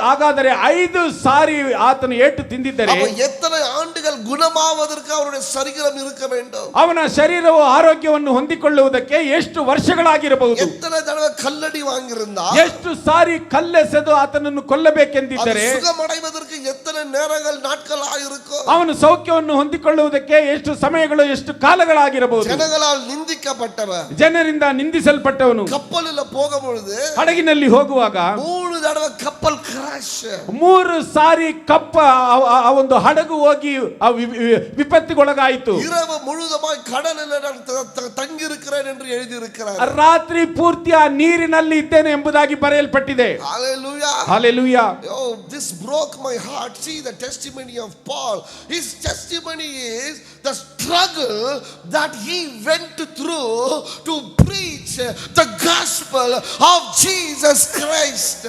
ಹಾಗಾದರೆ 5 ಸಾರಿ ಆತನ ಏಟು ತಿಂದಿದ್ದರೆ எத்தனை ஆண்டுகள் குணமாவதற்கு அவருடைய சரீரம் இருக்க வேண்டும். ಅವನ ಶರೀರವು ಆರೋಗ್ಯವನ್ನು ಹೊಂದಿಕೊಳ್ಳುವುದಕ್ಕೆ ಎಷ್ಟು ವರ್ಷಗಳಾಗಿರಬಹುದು. எத்தனை தடவை கல்லடி வாங்கியிருந்தா ಎಷ್ಟು ಸಾರಿ ಕಲ್ಲೆಸೆದು ಆತನನ್ನು ಕೊಲ್ಲಬೇಕೆಂದಿದ್ದರೆ ಸುಖಮடைவதற்கு எத்தனை நேரங்கள் நாட்கள் ஆயிருக்கும். ಅವನು ಸೌಖ್ಯವನ್ನು ಹೊಂದಿಕೊಳ್ಳುವುದಕ್ಕೆ ಎಷ್ಟು ಸಮಯಗಳು, ಎಷ್ಟು ಕಾಲಗಳಾಗಿರಬಹುದು. ಜನಗಳಾல் ನಿಂದಿக்கப்பட்டವ, ಜನರಿಂದ ನಿಂದಿಸಲ್ಪಟ್ಟವನು ಕಪ್ಪಲಿಲ್ಲ ಹೋಗುம்பொழுது, ಹಡಗಿನಲ್ಲಿ ಹೋಗುವಾಗ 3 தடவை கப்பல் கிராஷ್, 3 ಸಾರಿ ಆ ಒಂದು ಹಡಗು ಹೋಗಿ ವಿಪತ್ತಿಗೊಳಗಾಯಿತು. இரவு முழுதுமாய் கடலில் தங்கி இருக்கிறேன் என்று எழுதி இருக்கிறார். ರಾತ್ರಿ ಪೂರ್ತಿ ಆ ನೀರಿನಲ್ಲಿ ಇದ್ದೇನೆ ಎಂಬುದಾಗಿ ಬರೆಯಲ್ಪಟ್ಟಿದೆ. Hallelujah. Hallelujah. Oh, this broke my heart. See the testimony of Paul. His testimony is the struggle that he went through to preach the gospel of Jesus Christ.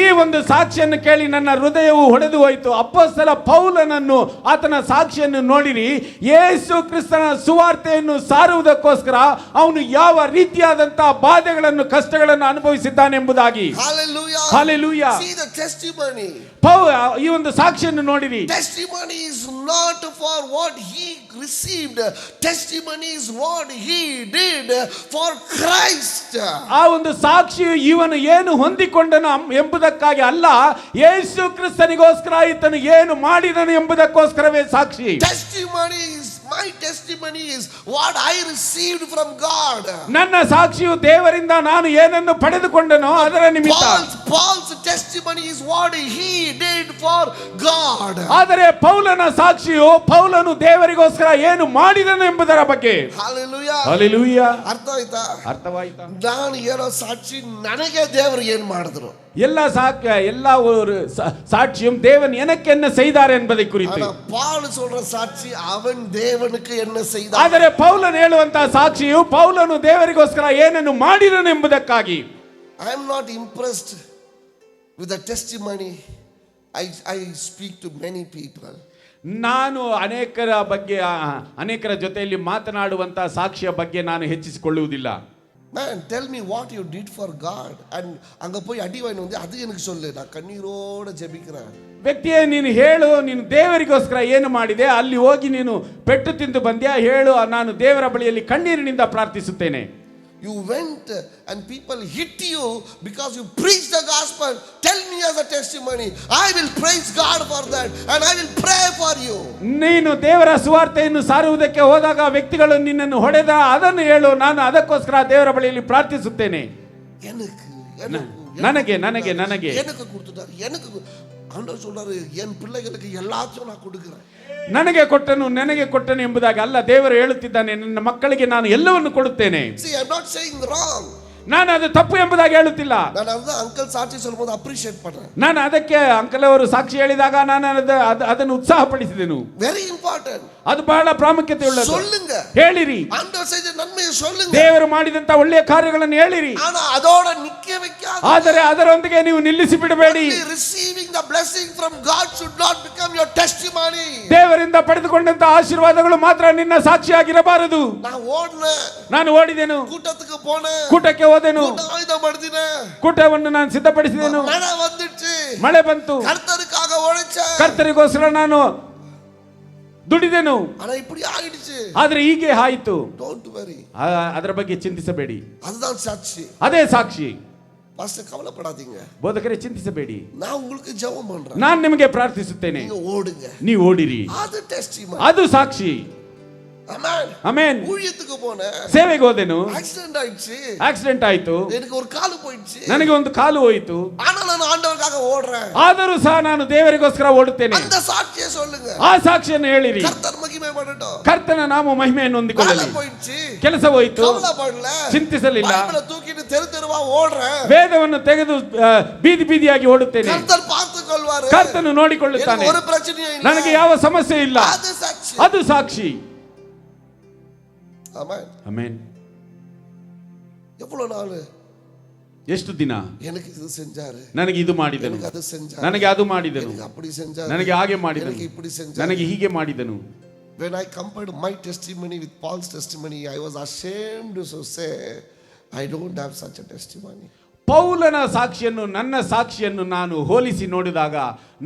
ಈ ಒಂದು ಸಾಕ್ಷಿಯನ್ನು ಕೇಳಿ ನನ್ನ ಹೃದಯವು ಹೊಡೆದು ಹೋಯಿತು. ಅಪೊಸ್ತಲ ಪೌಲನನ್ನು, ಆತನ ಸಾಕ್ಷಿಯನ್ನು ನೋಡಿರಿ. ಯೇಸು ಕ್ರಿಸ್ತನ ಸುವಾರ್ತೆಯನ್ನು ಸಾರುವುದಕ್ಕೋಸ್ಕರ ಅವನು ಯಾವ ರೀತಿಯಾದಂತಹ ಬಾಧೆಗಳನ್ನು, ಕಷ್ಟಗಳನ್ನು ಅನುಭವಿಸಿದ್ದಾನೆ ಎಂಬುದಾಗಿ. Hallelujah. Hallelujah. See the testimony. ಈ ಒಂದು ಸಾಕ್ಷಿಯನ್ನು ನೋಡಿರಿ. Testimony is not for what he received. Testimony is what he did for Christ. ಆ ಒಂದು ಸಾಕ್ಷಿಯು ಇವನು ಏನು ಹೊಂದಿಕೊಂಡನು ಎಂಬುದಕ್ಕಾಗಿ ಅಲ್ಲ, ಯೇಸು ಕ್ರಿಸ್ತನಿಗೋಸ್ಕರ ಈತನು ಏನು ಮಾಡಿದನು ಎಂಬುದಕ್ಕೋಸ್ಕರವೇ ಸಾಕ್ಷಿ. Testimony is, my testimony is what I received from God. ನನ್ನ ಸಾಕ್ಷಿಯು ದೇವರಿಂದ ನಾನು ಏನನ್ನು ಪಡೆದುಕೊಂಡನೋ ಅದರ ನಿಮಿತ್ತ. Paul's testimony is what he did for God. ಆದರೆ ಪೌಲನ ಸಾಕ್ಷಿಯು ಪೌಲನು ದೇವರಿಗೋಸ್ಕರ ಏನು ಮಾಡಿದನು ಎಂಬುದರ ಬಗ್ಗೆ. Hallelujah. ಹಲ್ಲೆಲೂಯಾ. ಅರ್ಥ ಆಯ್ತಾ? ಅರ್ಥವಾಯ್ತಾ? ನಾನು ಹೇಳೋ ಸಾಕ್ಷಿ ನನಗೆ ದೇವರು ಏನ್ ಮಾಡಿದ್ರು. எல்லா ஒரு சாட்சியும் தேவன் எனக்கு என்ன செய்தார் என்பதை குறித்து. ஆனா பவுல் சொல்ற சாட்சி அவன் தேவனுக்கு என்ன செய்தார். ಆದರೆ ಪೌಲನು ಹೇಳುವಂತ ಸಾಕ್ಷಿಯು ಪೌಲನು ದೇವರಿಗೋಸ್ಕರ ಏನನ್ನು ಮಾಡಿದನು ಎಂಬುದಕ್ಕಾಗಿ. I am not impressed with the testimony I speak to many people. ನಾನು ಅನೇಕರ ಜೊತೆಯಲ್ಲಿ ಮಾತನಾಡುವಂತ ಸಾಕ್ಷಿಯ ಬಗ್ಗೆ ನಾನು ಹೆಚ್ಚಿಸಿಕೊಳ್ಳುವುದಿಲ್ಲ. Man, tell me what you did for God. And அங்க போய் அடி வாங்கி வந்து அது எனக்கு சொல்லு, நான் கண்ணீரோட ஜெபிக்கிறேன். ವ್ಯಕ್ತಿಯೇ ನೀನು ಹೇಳು, ನೀನು ದೇವರಿಗೋಸ್ಕರ ಏನು ಮಾಡಿದೆ, ಅಲ್ಲಿ ಹೋಗಿ ನೀನು ಪೆಟ್ಟು ತಿಂದು ಬಂದ್ಯಾ, ಹೇಳು, ನಾನು ದೇವರ ಬಳಿಯಲ್ಲಿ ಕಣ್ಣೀರಿನಿಂದ ಪ್ರಾರ್ಥಿಸುತ್ತೇನೆ. You went and people hit you because you preached the gospel. Tell me as a testimony. I will praise God for that and I will pray for you. ನೀನು ದೇವರ ಸುವಾರ್ತೆಯನ್ನು ಸಾರುವುದಕ್ಕೆ ಹೋದಾಗ ವ್ಯಕ್ತಿಗಳು ನಿನ್ನನ್ನು ಹೊಡೆದ ಅದನ್ನು ಹೇಳು, ನಾನು ಅದಕ್ಕೋಸ್ಕರ ದೇವರ ಬಳಿಯಲ್ಲಿ ಪ್ರಾರ್ಥಿಸುತ್ತೇನೆ. ನನಗೆ கொடுத்துட்டாரு. எனக்கு ஆண்டவர் சொல்றாரு, என் பிள்ளைகளுக்கு எல்லாத்தையும் நான் கொடுக்கிறேன். ನನಗೆ ಕೊಟ್ಟನು ಎಂಬುದಾಗಿ ಅಲ್ಲ, ದೇವರು ಹೇಳುತ್ತಿದ್ದಾನೆ, ನನ್ನ ಮಕ್ಕಳಿಗೆ ನಾನು ಎಲ್ಲವನ್ನು ಕೊಡುತ್ತೇನೆ. See, I am not saying wrong. ನಾನು ಅದು ತಪ್ಪು ಎಂಬುದಾಗಿ ಹೇಳುತ್ತಿಲ್ಲ. ನಾನು ಅಂಕಲ್ ಸಾಕ್ಷಿ சொல்லும்போது ಅಪ್ರಿಷಿಯೇಟ್ ಪಡ್றேன். ನಾನು ಅದಕ್ಕೆ ಅಂಕಲ್ ಅವರು ಸಾಕ್ಷಿ ಹೇಳಿದಾಗ ನಾನು ಅದನ್ನು ಉತ್ಸಾಹಪಡಿಸಿದೆನು. Very important. ಅದು ಬಹಳ ಪ್ರಾಮುಖ್ಯತೆ ಉಳ್ಳದ್ದು. சொல்லுங்க, ಹೇಳಿರಿ. ಆಂಡவர் செய்த நன்மையை சொல்லுங்க. ದೇವರು ಮಾಡಿದಂತ ಒಳ್ಳೆಯ ಕಾರ್ಯಗಳನ್ನು ಹೇಳಿರಿ. ಆனா ಅದೋಡ ನಿಕ್ಕೆ வைக்காதீங்க. ಆದರೆ ಅದರೊಂದಿಗೆ ನೀವು ನಿಲ್ಲಿಸಿ ಬಿಡಬೇಡಿ. Receiving the blessing from God should not become your testimony. ದೇವರಿಂದ ಪಡೆದುಕೊಂಡಂತ ಆಶೀರ್ವಾದಗಳು ಮಾತ್ರ ನಿನ್ನ ಸಾಕ್ಷಿಯಾಗಿರಬಾರದು. ನಾನು ಓಡಿದೆನು, ಕೂಟಕ್ಕೆ ಹೋದೆ, ಕೂಟಕ್ಕೆ ಹೋದೆನು, ಕೂಟವನ್ನು ನಾನು ಸಿದ್ಧಪಡಿಸಿದೆನು. ಮಳೆ ಬಂತು, ಕರ್ತರಿಗೋಸ್ಕರ ನಾನು ದುಡಿದೆನು. ಆದ್ರೆ ಹೀಗೆ ಆಯಿತು. ಅದರ ಬಗ್ಗೆ ಚಿಂತಿಸಬೇಡಿ. ಅದೇ ಸಾಕ್ಷಿ. ಬೋಧಕರೇ ಚಿಂತಿಸಬೇಡಿ, ನಾನು ನಿಮಗೆ ಪ್ರಾರ್ಥಿಸುತ್ತೇನೆ, ನೀವು ಓಡಿರಿ. ಅದು ಸಾಕ್ಷಿ. ಆಮೆನ್. ஊழியத்துக்கு போனேன், ಸೇವೆಗೆ ಹೋದೆನು, ಆಕ್ಸಿಡೆಂಟ್ ಆಯಿತು, எனக்கு ஒரு கால் போயிடுச்சு, ನನಗೆ ಒಂದು ಕಾಲು ಹೋಯಿತು. ಆனா ನಾನು ಆಂಡವರಿಗಾಗಿ ಓಡ್றேன். ಆದರೂ ಸಹ ನಾನು ದೇವರಿಗೋಸ್ಕರ ಓಡುತ್ತೇನೆ. அந்த ಸಾಕ್ಷಿயை சொல்லுங்க. ಆ ಸಾಕ್ಷಿಯನ್ನು ಹೇಳಿರಿ. ಕರ್ತನ ಮಹಿಮೆ ಮಾಡட்டும். ಕರ್ತನ ನಾಮ ಮಹಿಮೆಯನ್ನು ಹೊಂದಿಕೊಳ್ಳಲಿ. ಕೆಲಸ ಹೋಯಿತು, ಚಿಂತಿಸಲಿಲ್ಲ. ಬೈಬಲ್ ತೂಕಿட்டு தெரு தெருவா ಓಡ್றேன். ವೇದವನ್ನು ತೆಗೆದು ಬೀದಿ ಬೀದಿಯಾಗಿ ಓಡುತ್ತೇನೆ. ಕರ್ತನ பார்த்துಕೊಳ್ಳುವಾರು. ಕರ್ತನು ನೋಡಿಕೊಳ್ಳುತ್ತಾನೆ. ಒಂದು ಪ್ರಶ್ನೆಯೂ ಇಲ್ಲ, ನನಗೆ ಯಾವ ಸಮಸ್ಯೆ ಇಲ್ಲ. ಅದು ಸಾಕ್ಷಿ. ಅದು ಸಾಕ್ಷಿ. ಆಮೆನ್. எவ்வளவு நாள், ಎಷ್ಟು ದಿನ எனக்கு இது செஞ்சாரு, ನನಗೆ ಇದು ಮಾಡಿದನು, ಅದು செஞ்சாரு, ನನಗೆ ಅದು ಮಾಡಿದನು, அப்படி செஞ்சாரு, ನನಗೆ ಹಾಗೆ ಮಾಡಿದನು, எனக்கு இப்படி செஞ்சாரு, ನನಗೆ ಹೀಗೆ ಮಾಡಿದನು. When I compared my testimony with Paul's testimony, I was ashamed to say I don't have such a testimony. ಪೌಲನ ಸಾಕ್ಷಿಯನ್ನು ನನ್ನ ಸಾಕ್ಷಿಯನ್ನು ನಾನು ಹೋಲಿಸಿ ನೋಡಿದಾಗ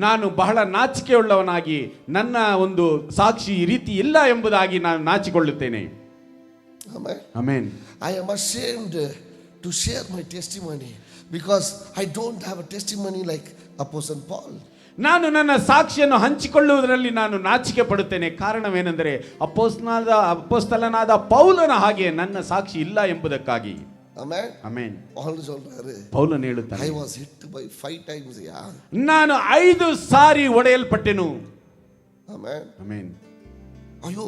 ನಾನು ಬಹಳ ನಾಚಿಕೆಯುಳ್ಳವನಾಗಿ, ನನ್ನ ಒಂದು ಸಾಕ್ಷಿ ಈ ರೀತಿ ಇಲ್ಲ ಎಂಬುದಾಗಿ ನಾನು ನಾಚಿಕೊಳ್ಳುತ್ತೇನೆ. Amen. Amen. I am ashamed to share my testimony because I don't have a testimony like Apostle Paul. ನಾನು ನನ್ನ ಸಾಕ್ಷಿಯನ್ನು ಹಂಚಿಕೊಳ್ಳುವುದರಲ್ಲಿ ನಾನು ನಾಚಿಕೆ ಪಡುತ್ತೇನೆ. ಕಾರಣವೇನೆಂದರೆ ಅಪೊಸ್ತಲನಾದ ಪೌಲನ ಹಾಗೆ ನನ್ನ ಸಾಕ್ಷಿ ಇಲ್ಲ ಎಂಬುದಕ್ಕಾಗಿ. Amen. Amen. Paul சொல்றாரு, ಪೌಲನು ಹೇಳುತ್ತಾನೆ, I was hit by 5 times. ನಾನು 5 ಸಾರಿ ಹೊಡೆಯಲ್ಪಟ್ಟೆನು. Amen. Amen. ಅಯ್ಯೋ,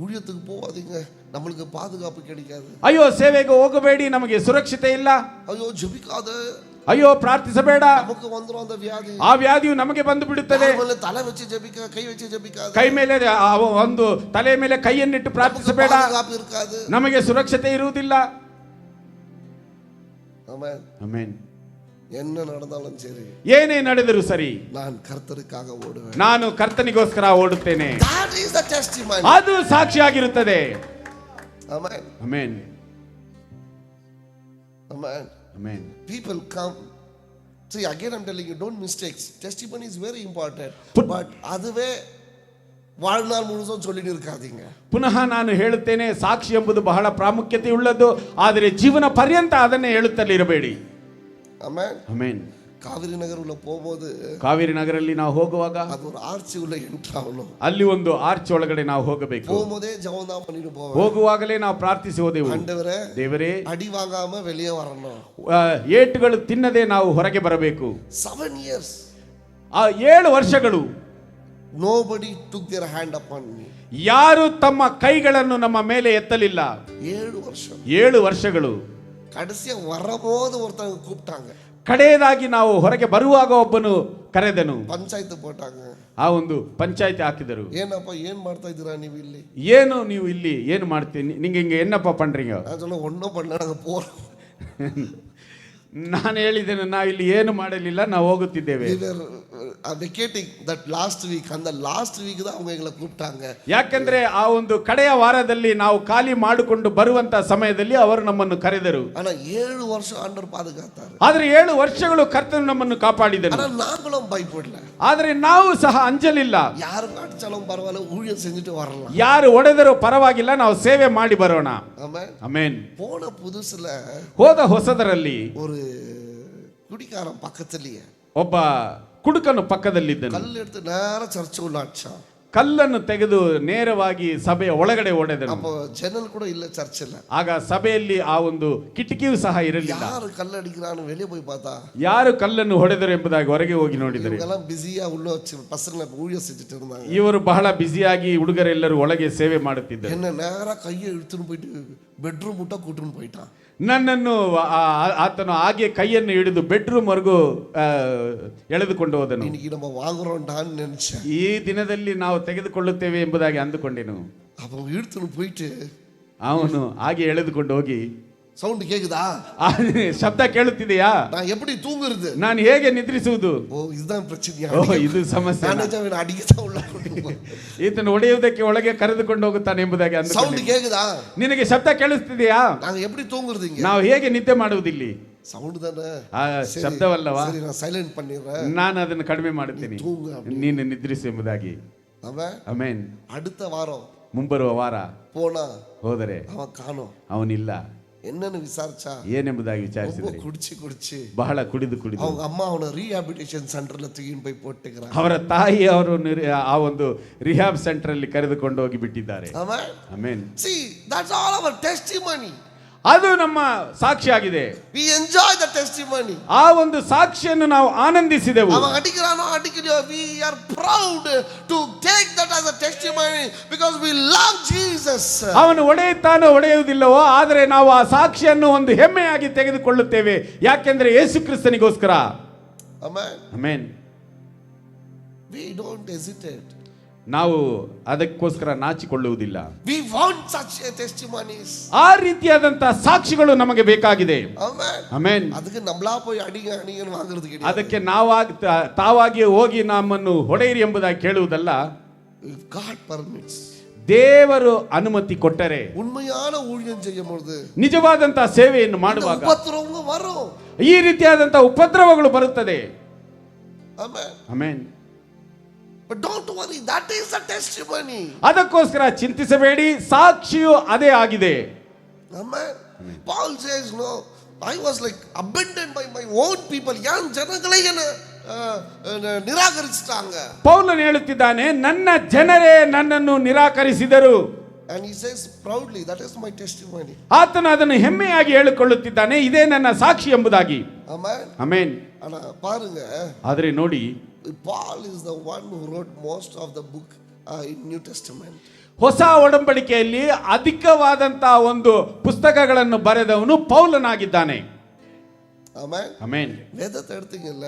ஊழியத்துக்கு போவாதீங்க, நம்மளுக்கு பாதுகாப்பு கிடைக்காது. ಅಯ್ಯೋ, ಸೇವೆಗೆ ಹೋಗಬೇಡಿ, ನಮಗೆ ಸುರಕ್ಷತೆ ಇಲ್ಲ. ಅಯ್ಯೋ, ಜಪಿಕಾದ, ಅಯ್ಯೋ, ಪ್ರಾರ್ಥಿಸಬೇಡ, ನಮಗೆ ಬಂದ್ರು ಅಂತ ವ್ಯಾಧಿ, ಆ ವ್ಯಾಧಿಯು ನಮಗೆ ಬಂದು ಬಿಡುತ್ತದೆ. ತಲೆ ವೆಚ್ಚಿ ಜಪಿಕ, ಕೈ ವೆಚ್ಚಿ ಜಪಿಕಾದ, ಕೈ ಮೇಲೆ ಒಂದು ತಲೆ ಮೇಲೆ ಕೈಯನ್ನಿಟ್ಟು ಪ್ರಾರ್ಥಿಸಬೇಡ, ನಮಗೆ ಸುರಕ್ಷತೆ ಇರುವುದಿಲ್ಲ. ಆಮೆನ್. ಆಮೆನ್. என்ன நடந்தாலும் சரி, ಏನೇ ನಡೆದರೂ ಸರಿ, ನಾನು ಕರ್ತನಿಗಾಗಿ ಓಡುವೆ, ನಾನು ಕರ್ತನಿಗೋಸ್ಕರ ಓಡುತ್ತೇನೆ. That is the testimony. ಅದು ಸಾಕ್ಷಿಯಾಗಿರುತ್ತದೆ. Amen. Amen. Amen. Amen. People come. See, again I'm telling you, don't mistake. Testimony is very important. But அதுவே வாழ்நாள் முழுசும் சொல்லிட்டு இருக்காதீங்க. ಪುನಃ ನಾನು ಹೇಳುತ್ತೇನೆ, ಸಾಕ್ಷಿ ಎಂಬುದು ಬಹಳ ಪ್ರಾಮುಖ್ಯತೆ ಉಳ್ಳದ್ದು, ಆದರೆ ಜೀವನ ಪರ್ಯಂತ ಅದನ್ನೇ ಹೇಳುತ್ತಲೇ ಇರಬೇಡಿ. Amen. Amen. காவிரி நகர் உள்ள போகும்போது ಕಾವೇರಿ ನಗರಲ್ಲಿ ನಾವು ಹೋಗುವಾಗ அது ஒரு ஆர்ச்சி உள்ள என்ட்ரு ஆகணும். ಅಲ್ಲಿ ಒಂದು ಆರ್ಚ್ ಒಳಗಡೆ ನಾವು ಹೋಗಬೇಕು. போகும்போதே ஜெபம் தான் பண்ணிட்டு போவோம். ಹೋಗುವಾಗಲೇ ನಾವು ಪ್ರಾರ್ಥಿಸಿ ಹೋದೆವು, ஆண்டவரೇ ದೇವರೇ அடி வாங்காம வெளியே வரணும். ಏಟುಗಳು ತಿನ್ನದೆ ನಾವು ಹೊರಗೆ ಬರಬೇಕು. 7 years ಆ 7 ವರ್ಷಗಳು nobody took their hand upon me. ಯಾರು ತಮ್ಮ ಕೈಗಳನ್ನು ನಮ್ಮ ಮೇಲೆ ಎತ್ತಲಿಲ್ಲ. 7 ವರ್ಷம் 7 ವರ್ಷಗಳು. கடைசியா வரபோது ஒருத்தங்க கூப்பிட்டாங்க. ಕಡೆಯದಾಗಿ ನಾವು ಹೊರಗೆ ಬರುವಾಗ ಒಬ್ಬನು ಕರೆದನು. ಪಂಚಾಯತ್ போட்டாங்க. ಆ ಒಂದು ಪಂಚಾಯತಿ ಹಾಕಿದರು. ಏನಪ್ಪ ಏನ್ ಮಾಡ್ತಾ ಇದ್ದೀರಾ ನೀವು ಇಲ್ಲಿ? ಏನು ನೀವು ಇಲ್ಲಿ ಏನು ಮಾಡ್ತೀನಿ, ನಿಂಗೆ ಹಿಂಗೆ ಎನ್ನಪ್ಪ ಪண்றீங்க? ನಾನು சொல்ல ஒண்ணும் பண்ணல, நாங்க போறோம். ನಾನು ಹೇಳಿದ್ದೇನೆ, ನಾವು ಇಲ್ಲಿ ಏನು ಮಾಡಲಿಲ್ಲ, ನಾವು ಹೋಗುತ್ತಿದ್ದೇವೆ. ವೆಕೇಟಿಂಗ್ ದಟ್ ಲಾಸ್ಟ್ ವೀಕ್, அந்த ಲಾಸ್ಟ್ ವೀಕ್ தான் அவங்க எங்களை கூப்பிட்டாங்க. ಯಾಕಂದ್ರೆ ಆ ಒಂದು ಕಡೆಯ ವಾರದಲ್ಲಿ ನಾವು ಖಾಲಿ ಮಾಡಿಕೊಂಡು ಬರುವಂತ ಸಮಯದಲ್ಲಿ ಅವರು ನಮ್ಮನ್ನು ಕರೆದರು. ஆனா 7 வருஷம் ஆண்டவர் பாதுகாத்தார். ಆದರೆ 7 ವರ್ಷಗಳು ಕರ್ತನು ನಮ್ಮನ್ನು ಕಾಪಾಡಿದನು. ஆனா நாங்களும் பயப்படல. ಆದರೆ ನಾವು ಸಹ ಅಂಜಲಿಲ್ಲ. ಯಾರು ಅಡಿಚಾலும் ಪರವಾಗಿಲ್ಲ, ஊழியம் செஞ்சுட்டு வரலாம். ಯಾರು ಹೊಡೆದರೂ ಪರವಾಗಿಲ್ಲ, ನಾವು ಸೇವೆ ಮಾಡಿ ಬರೋಣ. Amen amen. போன புதுசுல ಹೋದ ಹೊಸದರಲ್ಲಿ ஒரு குடிகாரன் பக்கத்துலயே ಒಬ್ಬ ಕುಡುಕನು ಪಕ್ಕದಲ್ಲಿದ್ದನು. கல் எடுத்து நேரா சர்ச் உள்ள அடிச்சான். ಕಲ್ಲನ್ನು ತೆಗೆದು ನೇರವಾಗಿ ಸಭೆಯ ಒಳಗಡೆ ಹೊಡೆದನು. அப்போ ஜன்னல் கூட இல்ல சர்ச்சில். ಆಗ ಸಭೆಯಲ್ಲಿ ಆ ಒಂದು ಕಿಟಕಿಯೂ ಸಹ ಇರಲಿಲ್ಲ. ಯಾರು ಕಲ್ಲು ಅಡಿக்கிறான்னு வெளியே போய் பார்த்தா ಯಾರು ಕಲ್ಲನ್ನು ಹೊಡೆದರು ಎಂಬುದಾಗಿ ಹೊರಗೆ ಹೋಗಿ ನೋಡಿದರು. ಇವರೆಲ್ಲ ಬಿಸಿಯಾ ಉள்ள வச்சு பசங்க ஊழியம் செஞ்சுட்டு இருந்தாங்க. ಇವರು ಬಹಳ ಬ್ಯುಸಿಯಾಗಿ ಹುಡುಗರೆಲ್ಲರೂ ಒಳಗೆ ಸೇವೆ ಮಾಡುತ್ತಿದ್ದರು. என்ன நேரா கையை இழுத்துன்னு போயிட்டு ಬೆಡ್ರೂಮ್ ಊಟ ಕೂಟನ್ನು போயிட்டான். ನನ್ನನ್ನು ಆತನು ಹಾಗೆ ಕೈಯನ್ನು ಹಿಡಿದು ಬೆಡ್ರೂಮ್ ವರೆಗೂ ಎಳೆದುಕೊಂಡು ಹೋದನು. இன்னைக்கு நம்ம வாங்குறோம்டான்னு நினைச்சேன். ಈ ದಿನದಲ್ಲಿ ನಾವು ತೆಗೆದುಕೊಳ್ಳುತ್ತೇವೆ ಎಂಬುದಾಗಿ ಅಂದುಕೊಂಡೆನು. அவன் இழுத்துன்னு போயிட்டு ಅವನು ಹಾಗೆ ಎಳೆದುಕೊಂಡು ಹೋಗಿ, சவுண்ட் கேக்குதா, ಶಬ್ದ ಕೇಳುತ್ತಿದೆಯಾ, நான் எப்படி தூங்குறது, ನಾನು ಹೇಗೆ ನಿದ್ರಿಸುವುದು? ಓ இதுதான் பிரச்சனையா? ಓ ಇದು ಸಮಸ್ಯೆ. நான் அடிக்கதான் உள்ள ಈತನು ಹೊಡೆಯುವುದಕ್ಕೆ ಒಳಗೆ ಕರೆದುಕೊಂಡು ಹೋಗುತ್ತಾನೆ ಎಂಬುದಾಗಿ ಅಂದು. சவுண்ட் கேக்குதா, ನಿನಗೆ ಶಬ್ದ ಕೇಳಿಸ್ತಿದೆಯಾ? நாங்க எப்படி தூங்குறது இங்க? ನಾವು ಹೇಗೆ ನಿದ್ದೆ ಮಾಡುವುದಿಲ್ಲಿ? ಸೌಂಡ್ ತಾನೆ, ಶಬ್ದವಲ್ಲವಾ? ಸರಿ ನಾನು ಸೈಲೆಂಟ್ பண்ணிடுறேன், ನಾನು ಅದನ್ನು ಕಡಿಮೆ ಮಾಡುತ್ತೇನೆ, ನೀನು ನಿದ್ರಿಸು ಎಂಬುದಾಗಿ. ಆಮೆನ್. அடுத்த வாரம் ಮುಂಬರುವ ವಾರ போனா ಹೋದರೆ அவன் காணோம். ಅವನಿಲ್ಲ. என்னன்னு விசாரிச்சா ಏನೆಂಬುದಾಗಿ ವಿಚಾರಿಸಿದರೆ ಕುಡಿಸಿ ಬಹಳ ಕುಡಿದು அவங்க அம்மா அவனை ரீஹாபிಲಿಟೇಷನ್ ಸೆಂಟರ್ல ತಗೊಂಡು போய் போட்டுக்கிறாங்க. ಅವರ ತಾಯಿ ಅವರು ಆ ಒಂದು ರಿಹಾಬ್ ಸೆಂಟರ್ ಅಲ್ಲಿ ಕರೆದುಕೊಂಡು ಹೋಗಿ ಬಿಟ್ಟಿದ್ದಾರೆ. Amen. See, that's all our testimony. ಅದು ನಮ್ಮ ಸಾಕ್ಷಿಯಾಗಿದೆ. We enjoy the testimony. ಆ ಒಂದು ಸಾಕ್ಷಿಯನ್ನು ನಾವು ಆನಂದಿಸಿದೆವು. ಅವನು ಅಡಿಕರಾನೋ ಅಡಿಕಲಿಯೋ, we are proud to take that as a testimony because we love Jesus. ಅವನು ಹೊಡೆಯುತ್ತಾನೋ ಹೊಡೆಯುವುದಿಲ್ಲವೋ, ಆದರೆ ನಾವು ಆ ಸಾಕ್ಷಿಯನ್ನು ಒಂದು ಹೆಮ್ಮೆಯಾಗಿ ತೆಗೆದುಕೊಳ್ಳುತ್ತೇವೆ. ಯಾಕೆಂದ್ರೆ ಯೇಸು ಕ್ರಿಸ್ತನಿಗೋಸ್ಕರ. Amen. Amen. We don't hesitate. ನಾವು ಅದಕ್ಕೋಸ್ಕರ ನಾಚಿಕೊಳ್ಳುವುದಿಲ್ಲ. We want such testimonies. ಆ ರೀತಿಯಾದಂತಹ ಸಾಕ್ಷಿಗಳು ನಮಗೆ ಬೇಕಾಗಿದೆ. ಆಮೆನ್. ಆಮೆನ್. ಅದಕ್ಕೆ ನಮ್ಮಲಾ போய் ಅಡಿಗನ್ನು வாங்குறது கிடையாது. ಅದಕ್ಕೆ ತಾವಾಗಿ ಹೋಗಿ ನಮ್ಮನ್ನು ಹೊಡೆಯಿರಿ ಎಂಬುದಾಗಿ ಕೇಳುವುದಲ್ಲ. God permits. ದೇವರು ಅನುಮತಿ ಕೊಟ್ಟರೆ, ಉண்மையான ஊழியம் செய்யும்போது, ನಿಜವಾದಂತಹ ಸೇವೆಯನ್ನು ಮಾಡುವಾಗ ಉಪದ್ರವ ವரும், ಈ ರೀತಿಯಾದಂತಹ ಉಪದ್ರವಗಳು ಬರುತ್ತದೆ. Amen. Amen. But don't worry, that is the testimony. ಅದಕ್ಕೋಸ್ಕರ ಚಿಂತಿಸಬೇಡಿ, ಸಾಕ್ಷಿಯು ಅದೇ ಆಗಿದೆ. Amen. Paul says, no, I was like abandoned by my own people. ಯಾನ್ ಜನಗಳೇ ನಿರಾಕರಿಸಿட்டாங்க. ಪೌಲನು ಹೇಳುತ್ತಿದ್ದಾನೆ, ನನ್ನ ಜನರೇ ನನ್ನನ್ನು ನಿರಾಕರಿಸಿದರು. And he says proudly, that is my testimony. ಆತನು ಅದನ್ನು ಹೆಮ್ಮೆಯಾಗಿ ಹೇಳಿಕೊಳ್ಳುತ್ತಿದ್ದಾನೆ, ಇದೇ ನನ್ನ ಸಾಕ್ಷಿ ಎಂಬುದಾಗಿ. Amen. ಆಮೆನ್. ಅಣ್ಣ ಪಾರುಂಗ, ಆದರೆ ನೋಡಿ, Paul is the one who wrote most of the book in New Testament. ಹೊಸ ಒಡಂಬಡಿಕೆಯಲ್ಲಿ ಅಧಿಕವಾದಂತಹ ಒಂದು ಪುಸ್ತಕಗಳನ್ನು ಬರೆದವನು ಪೌಲನಾಗಿದ್ದಾನೆ. ಆಮೆನ್. ಆಮೆನ್. ವೇದத்தை எடுத்தீங்கல்ல,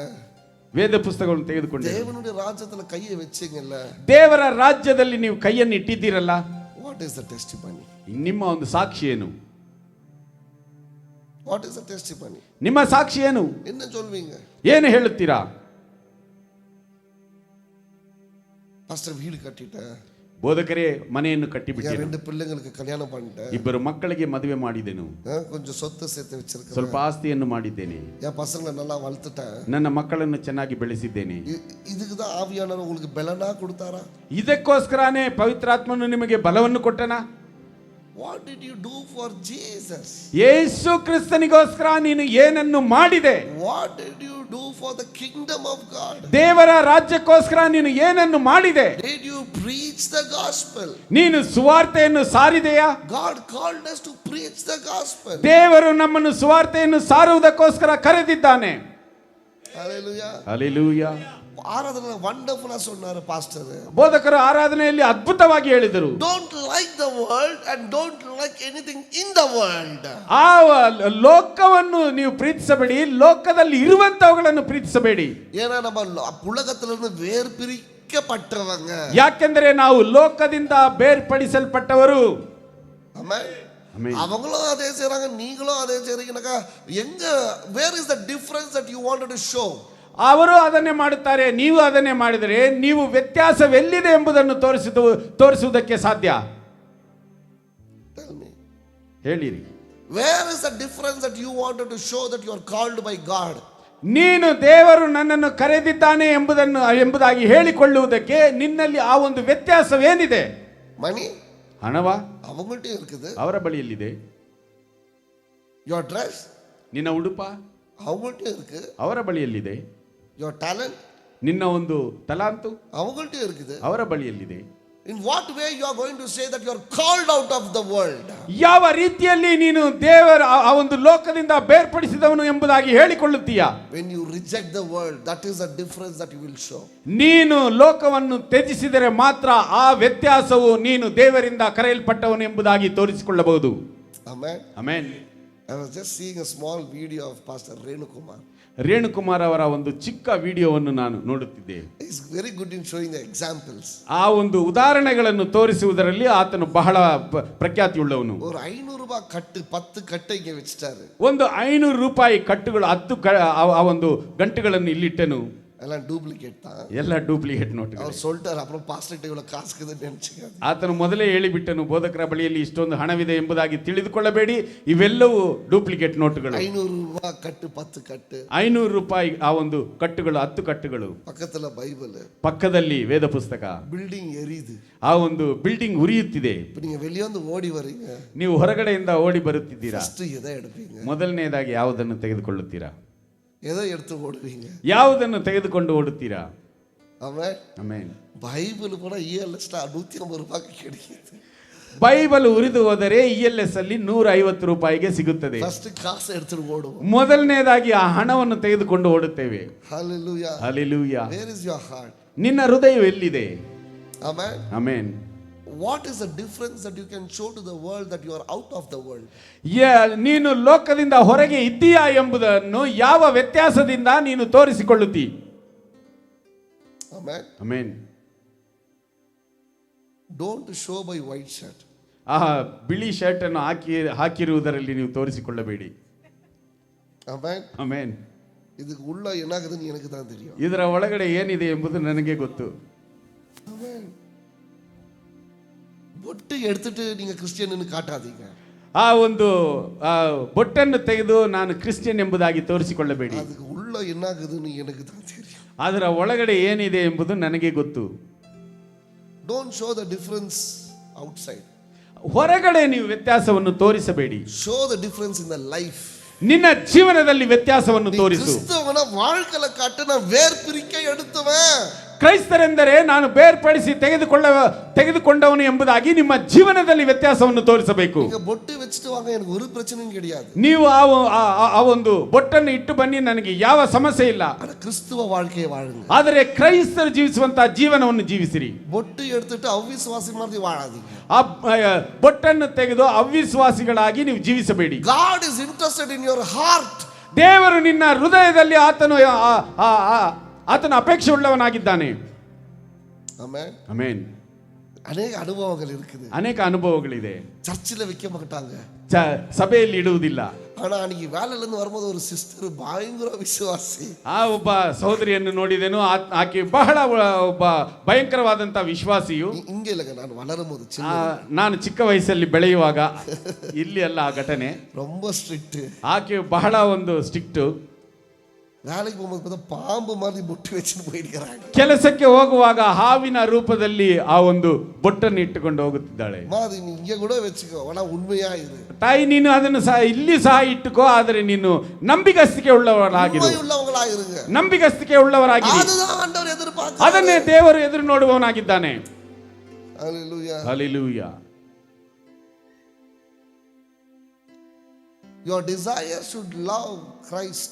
ವೇದ ಪುಸ್ತಕಗಳನ್ನು ತೆಗೆದುಕೊಂಡು ದೇವನುடைய ರಾಜ್ಯದಲ್ಲಿ ಕೈயை வெச்சீங்கல்ல, ದೇವರ ರಾಜ್ಯದಲ್ಲಿ ನೀವು ಕೈಯನ್ನು ಇಟ್ಟಿದ್ದೀರಲ್ಲ, what is the testimony? ನಿಮ್ಮ ಒಂದು ಸಾಕ್ಷಿ ಏನು? What is the testimony? ನಿಮ್ಮ ಸಾಕ್ಷಿ ಏನು? என்ன சொல்வீங்க? ಏನು ಹೇಳುತ್ತೀರಾ? ಪಾಸ್ಟರ್ வீடு கட்டிட்டேன், ಬೋಧಕರೇ ಮನೆಯನ್ನು ಕಟ್ಟಿಬಿಟ್ಟೆ, 2 பிள்ளைங்களுக்கு கல்யாணம் பண்ணிட்டேன், 2 ಮಕ್ಕಳಿಗೆ ಮದುವೆ ಮಾಡಿದೆನು, கொஞ்சம் சொத்து சேர்த்து வச்சிருக்கேன், ಸ್ವಲ್ಪ ಆಸ್ತಿಯನ್ನು ಮಾಡಿದ್ದೇನೆ, என் பசங்களை நல்லா வளர்த்துட்டேன், ನನ್ನ ಮಕ್ಕಳನ್ನು ಚೆನ್ನಾಗಿ ಬೆಳೆಸಿದ್ದೇನೆ. இதுக்கு தான் ஆவியானவர் உங்களுக்கு பலனா கொடுத்தாரா? ಇದಕ್ಕೋಸ್ಕರನೇ ಪವಿತ್ರಾತ್ಮನು ನಿಮಗೆ ಬಲವನ್ನು ಕೊಟ್ಟನಾ? What did you do for Jesus? ಯೇಸು ಕ್ರಿಸ್ತನಿಗೋಸ್ಕರ ನೀನು ಏನನ್ನು ಮಾಡಿದೆ? What did you do for the kingdom of God? ದೇವರ ರಾಜ್ಯಕ್ಕೋಸ್ಕರ ನೀನು ಏನನ್ನು ಮಾಡಿದೆ? Did you preach the gospel? ನೀನು ಸುವಾರ್ತೆಯನ್ನು ಸಾರಿದೆಯಾ? God called us to preach the gospel. ದೇವರು ನಮ್ಮನ್ನು ಸುವಾರ್ತೆಯನ್ನು ಸಾರುವುದಕ್ಕೋಸ್ಕರ ಕರೆದಿದ್ದಾನೆ. Hallelujah. ಹಲ್ಲೆಲೂಯಾ. ಆರಾಧನೆ ವಂಡರ್ಫುಲ್ சொன்னாரு ಪಾಸ್ಟರ್. ಬೋಧಕರು ಆರಾಧನೆಯಲ್ಲಿ ಅದ್ಭುತವಾಗಿ ಹೇಳಿದರು. Don't like the world and don't like anything in the world. ಆ ಲೋಕವನ್ನು ನೀವು ಪ್ರೀತಿಸಬೇಡಿ, ಲೋಕದಲ್ಲಿ ಇರುವಂತವುಗಳನ್ನು ಪ್ರೀತಿಸಬೇಡಿ. ஏனா நம்ம உலகத்திலிருந்து வேர்பிரிக்கப்பட்டவங்க. ಯಾಕೆಂದರೆ ನಾವು ಲೋಕದಿಂದ ಬೇರ್ಪಡಿಸಲ್ಪಟ್ಟವರು. ಆಮೆನ್. அவங்களும் அதே செய்றாங்க, நீங்களும் அதே செய்றீங்கனாக்கா எங்க where is the difference that you wanted to show? ಅವರು ಅದನ್ನೇ ಮಾಡುತ್ತಾರೆ, ನೀವು ಅದನ್ನೇ ಮಾಡಿದರೆ ನೀವು ವ್ಯತ್ಯಾಸವೆಲ್ಲಿದೆ ಎಂಬುದನ್ನು ತೋರಿಸುವುದಕ್ಕೆ ಸಾಧ್ಯ? Tell me. ಹೇಳಿರಿ. Where is the difference that you wanted to show that you are called by God? ನೀನು ದೇವರು ನನ್ನನ್ನು ಕರೆದಿದ್ದಾನೆ ಎಂಬುದಾಗಿ ಹೇಳಿಕೊಳ್ಳುವುದಕ್ಕೆ ನಿನ್ನಲ್ಲಿ ಆ ಒಂದು ವ್ಯತ್ಯಾಸವೇನಿದೆ? Money? ಹಣವ? அவங்கள்ட்ட இருக்குது. ಅವರ ಬಳಿಯಲ್ಲಿದೆ. Your dress? ನಿನ್ನ ಉಡುಪ? அவங்கள்ட்ட இருக்கு. ಅವರ ಬಳಿಯಲ್ಲಿದೆ. Your talent? ನಿನ್ನ ಒಂದು ತಲಾಂತು? அவங்கள்ட்ட இருக்குது. ಅವರ ಬಳಿಯಲ್ಲಿದೆ. In what way you are going to say that you are called out of the world? ಯಾವ ರೀತಿಯಲ್ಲಿ ನೀನು ದೇವರ ಆ ಒಂದು ಲೋಕದಿಂದ ಬೇರ್ಪಡಿಸಿದವನು ಎಂಬುದಾಗಿ ಹೇಳಿಕೊಳ್ಳುತ್ತೀಯಾ? When you reject the world, that is the difference that you will show. ನೀನು ಲೋಕವನ್ನು ತ್ಯಜಿಸಿದರೆ ಮಾತ್ರ ಆ ವ್ಯತ್ಯಾಸವು ನೀನು ದೇವರಿಂದ ಕರೆಯಲ್ಪಟ್ಟವನು ಎಂಬುದಾಗಿ ತೋರಿಸಿಕೊಳ್ಳಬಹುದು. Amen. Amen. I was just seeing a small video of Pastor Renu Kumar. Renukumar ಅವರ ಒಂದು ಚಿಕ್ಕ ವಿಡಿಯೋವನ್ನು ನಾನು ನೋಡುತ್ತಿದ್ದೆ. He is very good in showing the examples. ಆ ಒಂದು ಉದಾಹರಣೆಗಳನ್ನು ತೋರಿಸುವುದರಲ್ಲಿ ಆತನು ಬಹಳ ಪ್ರಖ್ಯಾತಿಯುಳ್ಳವನು. ஒரு 500 ரூபாய் கட்டு 10 கட்டை இங்க வச்சிட்டாரு. ಒಂದು 500 ರೂಪಾಯಿ ಕಟ್ಟುಗಳು 10 ಆ ಒಂದು ಗಂಟುಗಳನ್ನು ಇಲ್ಲಿಟ್ಟನು. எல்லாம் டூப்ளிகேட் தான். ಎಲ್ಲ ಡೂಪ್ಲಿಕೇಟ್ ನೋಟುಗಳು. அவர் சொல்லிட்டார், அப்புறம் பாஸ்டர் இவ்வளவு காசுக்குதுன்னு நினைச்சுக்காது. ಆತನು ಮೊದಲೇ ಹೇಳಿಬಿಟ್ಟನು, ಬೋಧಕರ ಬಳಿಯಲ್ಲಿ ಇಷ್ಟೊಂದು ಹಣವಿದೆ ಎಂಬುದಾಗಿ ತಿಳಿದುಕೊಳ್ಳಬೇಡಿ, ಇವೆಲ್ಲವೂ ಡೂಪ್ಲಿಕೇಟ್ ನೋಟುಗಳು. 500 ரூபாய் கட்டு 10 கட்டு. 500 ರೂಪಾಯಿ ಆ ಒಂದು ಕಟ್ಟುಗಳು 10 ಕಟ್ಟುಗಳು. பக்கத்துல பைபிள், ಪಕ್ಕದಲ್ಲಿ ವೇದ ಪುಸ್ತಕ. ಬಿಲ್ಡಿಂಗ್ ಎರಿಯುது. ಆ ಒಂದು ಬಿಲ್ಡಿಂಗ್ ಉರಿಯುತ್ತಿದೆ. இப்போ நீங்க வெளிய வந்து ಓಡಿ வரீங்க. ನೀವು ಹೊರಗಡೆಯಿಂದ ಓಡಿ ಬರುತ್ತಿದ್ದೀರಾ. ಫಸ್ಟ್ ಎதை எடுப்பீங்க? ಮೊದಲನೇದಾಗಿ ಯಾವುದನ್ನು ತೆಗೆದುಕೊಳ್ಳುತ್ತೀರಾ? எதை எடுத்து ஓடுவீங்க? ಯಾವುದನ್ನು ತೆಗೆದುಕೊಂಡು ಓಡುತ್ತೀರಾ? ಆಮೆನ್. ಆಮೆನ್. ಬೈಬಲ್ ಕೂಡ ELS 150 ರೂಪಾಯಿಗೆ கிடைக்குது. ಬೈಬಲ್ ಉರಿದು ಹೋದರೆ ELS ಅಲ್ಲಿ 150 ರೂಪಾಯಿಗೆ ಸಿಗುತ್ತದೆ. ಫಸ್ಟ್ ಕಾಸು எடுத்து ಓಡುವ. ಮೊದಲನೇದಾಗಿ ಆ ಹಣವನ್ನು ತೆಗೆದುಕೊಂಡು ಓಡುತ್ತೇವೆ. Hallelujah. Hallelujah. Where is your heart? ನಿನ್ನ ಹೃದಯ ಎಲ್ಲಿದೆ? Amen. Amen. What is the difference that you can show to the world that you are out of the world? ನೀನು ಲೋಕದಿಂದ ಹೊರಗೆ ಇದ್ದೀಯಾ ಎಂಬುದನ್ನು ಯಾವ ವ್ಯತ್ಯಾಸದಿಂದ ನೀನು ತೋರಿಸಿಕೊಳ್ಳುತ್ತಿ? Amen. Amen. Don't show by white shirt. ಆ ಬಿಳಿ ಶರ್ಟ್ ಅನ್ನು ಹಾಕಿರುವುದರಲ್ಲಿ ನೀವು ತೋರಿಸಿಕೊಳ್ಳಬೇಡಿ. Amen. ಆಮೆನ್. ಇದಕ್ಕೆ ಉಳ್ಳ ಏನಾಗುதுன்னு எனக்கு தான் தெரியும். ಇದರ ಒಳಗಡೆ ಏನಿದೆ ಎಂಬುದು ನನಗೆ ಗೊತ್ತು. Amen. ಬೊಟ್ಟು எடுத்துட்டு நீங்க கிறிஸ்டியன்னு காட்டாதீங்க. ಆ ಒಂದು ಬೊಟ್ಟನ್ನು ತೆಗೆದು ನಾನು ಕ್ರಿಶ್ಚಿಯನ್ ಎಂಬುದಾಗಿ ತೋರಿಸಿಕೊಳ್ಳಬೇಡಿ. ಅದಕ್ಕೆ ಉಳ್ಳ ಏನಾಗುதுன்னு எனக்கு தான் தெரியும். ಅದರ ಒಳಗಡೆ ಏನಿದೆ ಎಂಬುದು ನನಗೆ ಗೊತ್ತು. Don't show the difference outside. ಹೊರಗಡೆ ನೀವು ವ್ಯತ್ಯಾಸವನ್ನು ತೋರಿಸಬೇಡಿ. Show the difference in the life. ನಿನ್ನ ಜೀವನದಲ್ಲಿ ವ್ಯತ್ಯಾಸವನ್ನು ತೋರಿಸು. ಕ್ರಿಸ್ತವನ வாழ்க்கைல காட்டு நான் வேர் பிரிக்க எடுத்தவன். ಕ್ರೈಸ್ತರೆಂದರೆ ನಾನು ಬೇರ್ಪಡಿಸಿ ತೆಗೆದುಕೊಂಡವನು ಎಂಬುದಾಗಿ ನಿಮ್ಮ ಜೀವನದಲ್ಲಿ ವ್ಯತ್ಯಾಸವನ್ನು ತೋರಿಸಬೇಕು. ಈಗ ಬೊಟ್ಟು வெச்சிட்டு வாங்க, எனக்கு ஒரு பிரச்சனையும் கிடையாது. ನೀವು ಆ ಒಂದು ಬೊಟ್ಟನ್ನು ಇಟ್ಟು ಬನ್ನಿ, ನನಗೆ ಯಾವ ಸಮಸ್ಯೆ ಇಲ್ಲ. ಕ್ರಿಸ್ತವ வாழ்க்கையை வாழுங்க. ಆದರೆ ಕ್ರೈಸ್ತರು ಜೀವಿಸುವಂತಹ ಜೀವನವನ್ನು ಜೀವಿಸಿರಿ. ಬೊಟ್ಟು எடுத்துட்டு ಅವಿಶ್ವಾಸಿ ಮಾಡಿ ವಾಳಾದೀங்க. ಆ ಬೊಟ್ಟನ್ನು ತೆಗೆದು ಅವಿಶ್ವಾಸಿಗಳಾಗಿ ನೀವು ಜೀವಿಸಬೇಡಿ. God is interested in your heart. ದೇವರು ನಿನ್ನ ಹೃದಯದಲ್ಲಿ ಆತನ ಅಪೇಕ್ಷೆ ಉಳ್ಳವನಾಗಿದ್ದಾನೆ. ಆಮೆನ್. ಆಮೆನ್. ಅನೇಕ ಅನುಭವಗಳು இருக்குது. ಅನೇಕ ಅನುಭವಗಳಿದೆ. ಚರ್ಚಿல வைக்க மாட்டாங்க, ಸಭೆಯಲ್ಲಿ ಇಡುವುದಿಲ್ಲ. ಆனா ಅನಿಗೆ வேலையில இருந்து வரும்போது ஒரு ಸಿಸ್ಟರ್ ಭಯಂಕರ ವಿಶ್ವಾಸಿ. ಆ ಒಬ್ಬ ಸಹೋದರಿಯನ್ನು ನೋಡಿದೆನು, ಆಕೆ ಬಹಳ ಒಬ್ಬ ಭಯಂಕರವಾದಂತಹ ವಿಶ್ವಾಸಿಯು. ಹಿಂಗೆ ಇಲ್ಲ, ನಾನು ವಲರುம்போது ನಾನು ಚಿಕ್ಕ ವಯಸ್ಸಲ್ಲಿ ಬೆಳೆಯುವಾಗ ಇಲ್ಲಿ ಅಲ್ಲ ಆ ಘಟನೆ. ரொம்ப ಸ್ಟ್ರಿಕ್ಟ್. ಆಕೆ ಬಹಳ ಒಂದು ಸ್ಟ್ರಿಕ್ಟ್. வேலைக்கு போகும்போது பார்த்தா பாம்பு மாதிரி முட்டி வச்சுன்னு போயிருக்கிறாங்க. ಕೆಲಸಕ್ಕೆ ಹೋಗುವಾಗ ಹಾವಿನ ರೂಪದಲ್ಲಿ ಆ ಒಂದು ಬೊಟ್ಟನ್ನು ಇಟ್ಟುಕೊಂಡು ಹೋಗುತ್ತಿದ್ದಾಳೆ. மாதிரி நீ இங்க கூட வச்சுக்கோ, ஆனா உண்மையா இரு. ತಾಯಿ, ನೀನು ಅದನ್ನು ಸಹ ಇಲ್ಲಿ ಸಹ ಇಟ್ಟುಕೋ, ಆದರೆ ನೀನು ನಂಬಿಗಸ್ತಿಕೆ ಉಳ್ಳವರಾಗಿರು. உண்மையுள்ளவங்களாயிருங்க. ನಂಬಿಗಸ್ತಿಕೆ ಉಳ್ಳವರಾಗಿರಿ. அதுதான் ಆண்டவர் எதிர்பார்க்கிறார். ಅದನ್ನೇ ದೇವರು ಎದುರು ನೋಡುವವನಾಗಿದ್ದಾನೆ. Hallelujah. Hallelujah. Your desire should love Christ.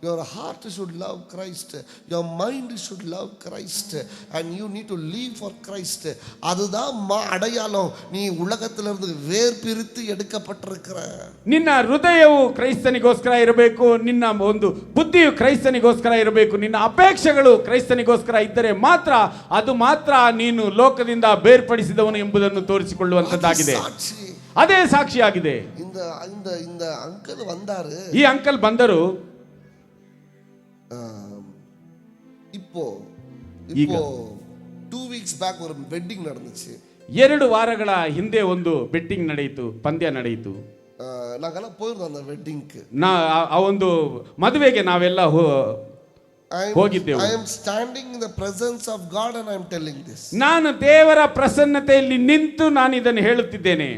Your heart should love Christ. Your mind should love Christ. And you need to live for Christ. அதுதான் அடையாளம் நீ உலகத்திலிருந்து வேர் பிரித்து எடுக்கப்பட்டிருக்கிற. ನಿನ್ನ ಹೃದಯವು ಕ್ರೈಸ್ತನಿಗೋಸ್ಕರ ಇರಬೇಕು, ನಿನ್ನ ಒಂದು ಬುದ್ಧಿಯು ಕ್ರೈಸ್ತನಿಗೋಸ್ಕರ ಇರಬೇಕು, ನಿನ್ನ ಅಪೇಕ್ಷೆಗಳು ಕ್ರೈಸ್ತನಿಗೋಸ್ಕರ ಇದ್ದರೆ ಮಾತ್ರ ಅದು ಮಾತ್ರ ನೀನು ಲೋಕದಿಂದ ಬೇರ್ಪಡಿಸಿದವನು ಎಂಬುದನ್ನು ತೋರಿಸಿಕೊಳ್ಳುವಂತದ್ದಾಗಿದೆ. ಅದೇ ಸಾಕ್ಷಿಯಾಗಿದೆ. இந்த ಅಂಕಲ್ வந்தாரு. ಈ ಅಂಕಲ್ ಬಂದರು. இப்போ 2 weeks back ஒரு வெட்டிங் நடந்துச்சு. 2 ವಾರಗಳ ಹಿಂದೆ ಒಂದು ಬೆಟ್ಟಿಂಗ್ ನಡೆಯಿತು, ಪಂದ್ಯ ನಡೆಯಿತು. ನಾವೆಲ್ಲ போயிருந்தோம் அந்த வெட்டிங்க்கு. ಆ ಒಂದು ಮದುವೆಗೆ ನಾವೆಲ್ಲ ಹೋಗಿದ್ದೆವು. I am standing in the presence of God and I am telling this. ನಾನು ದೇವರ ಪ್ರಸನ್ನತೆಯಲ್ಲಿ ನಿಂತು ನಾನು ಇದನ್ನು ಹೇಳುತ್ತಿದ್ದೇನೆ.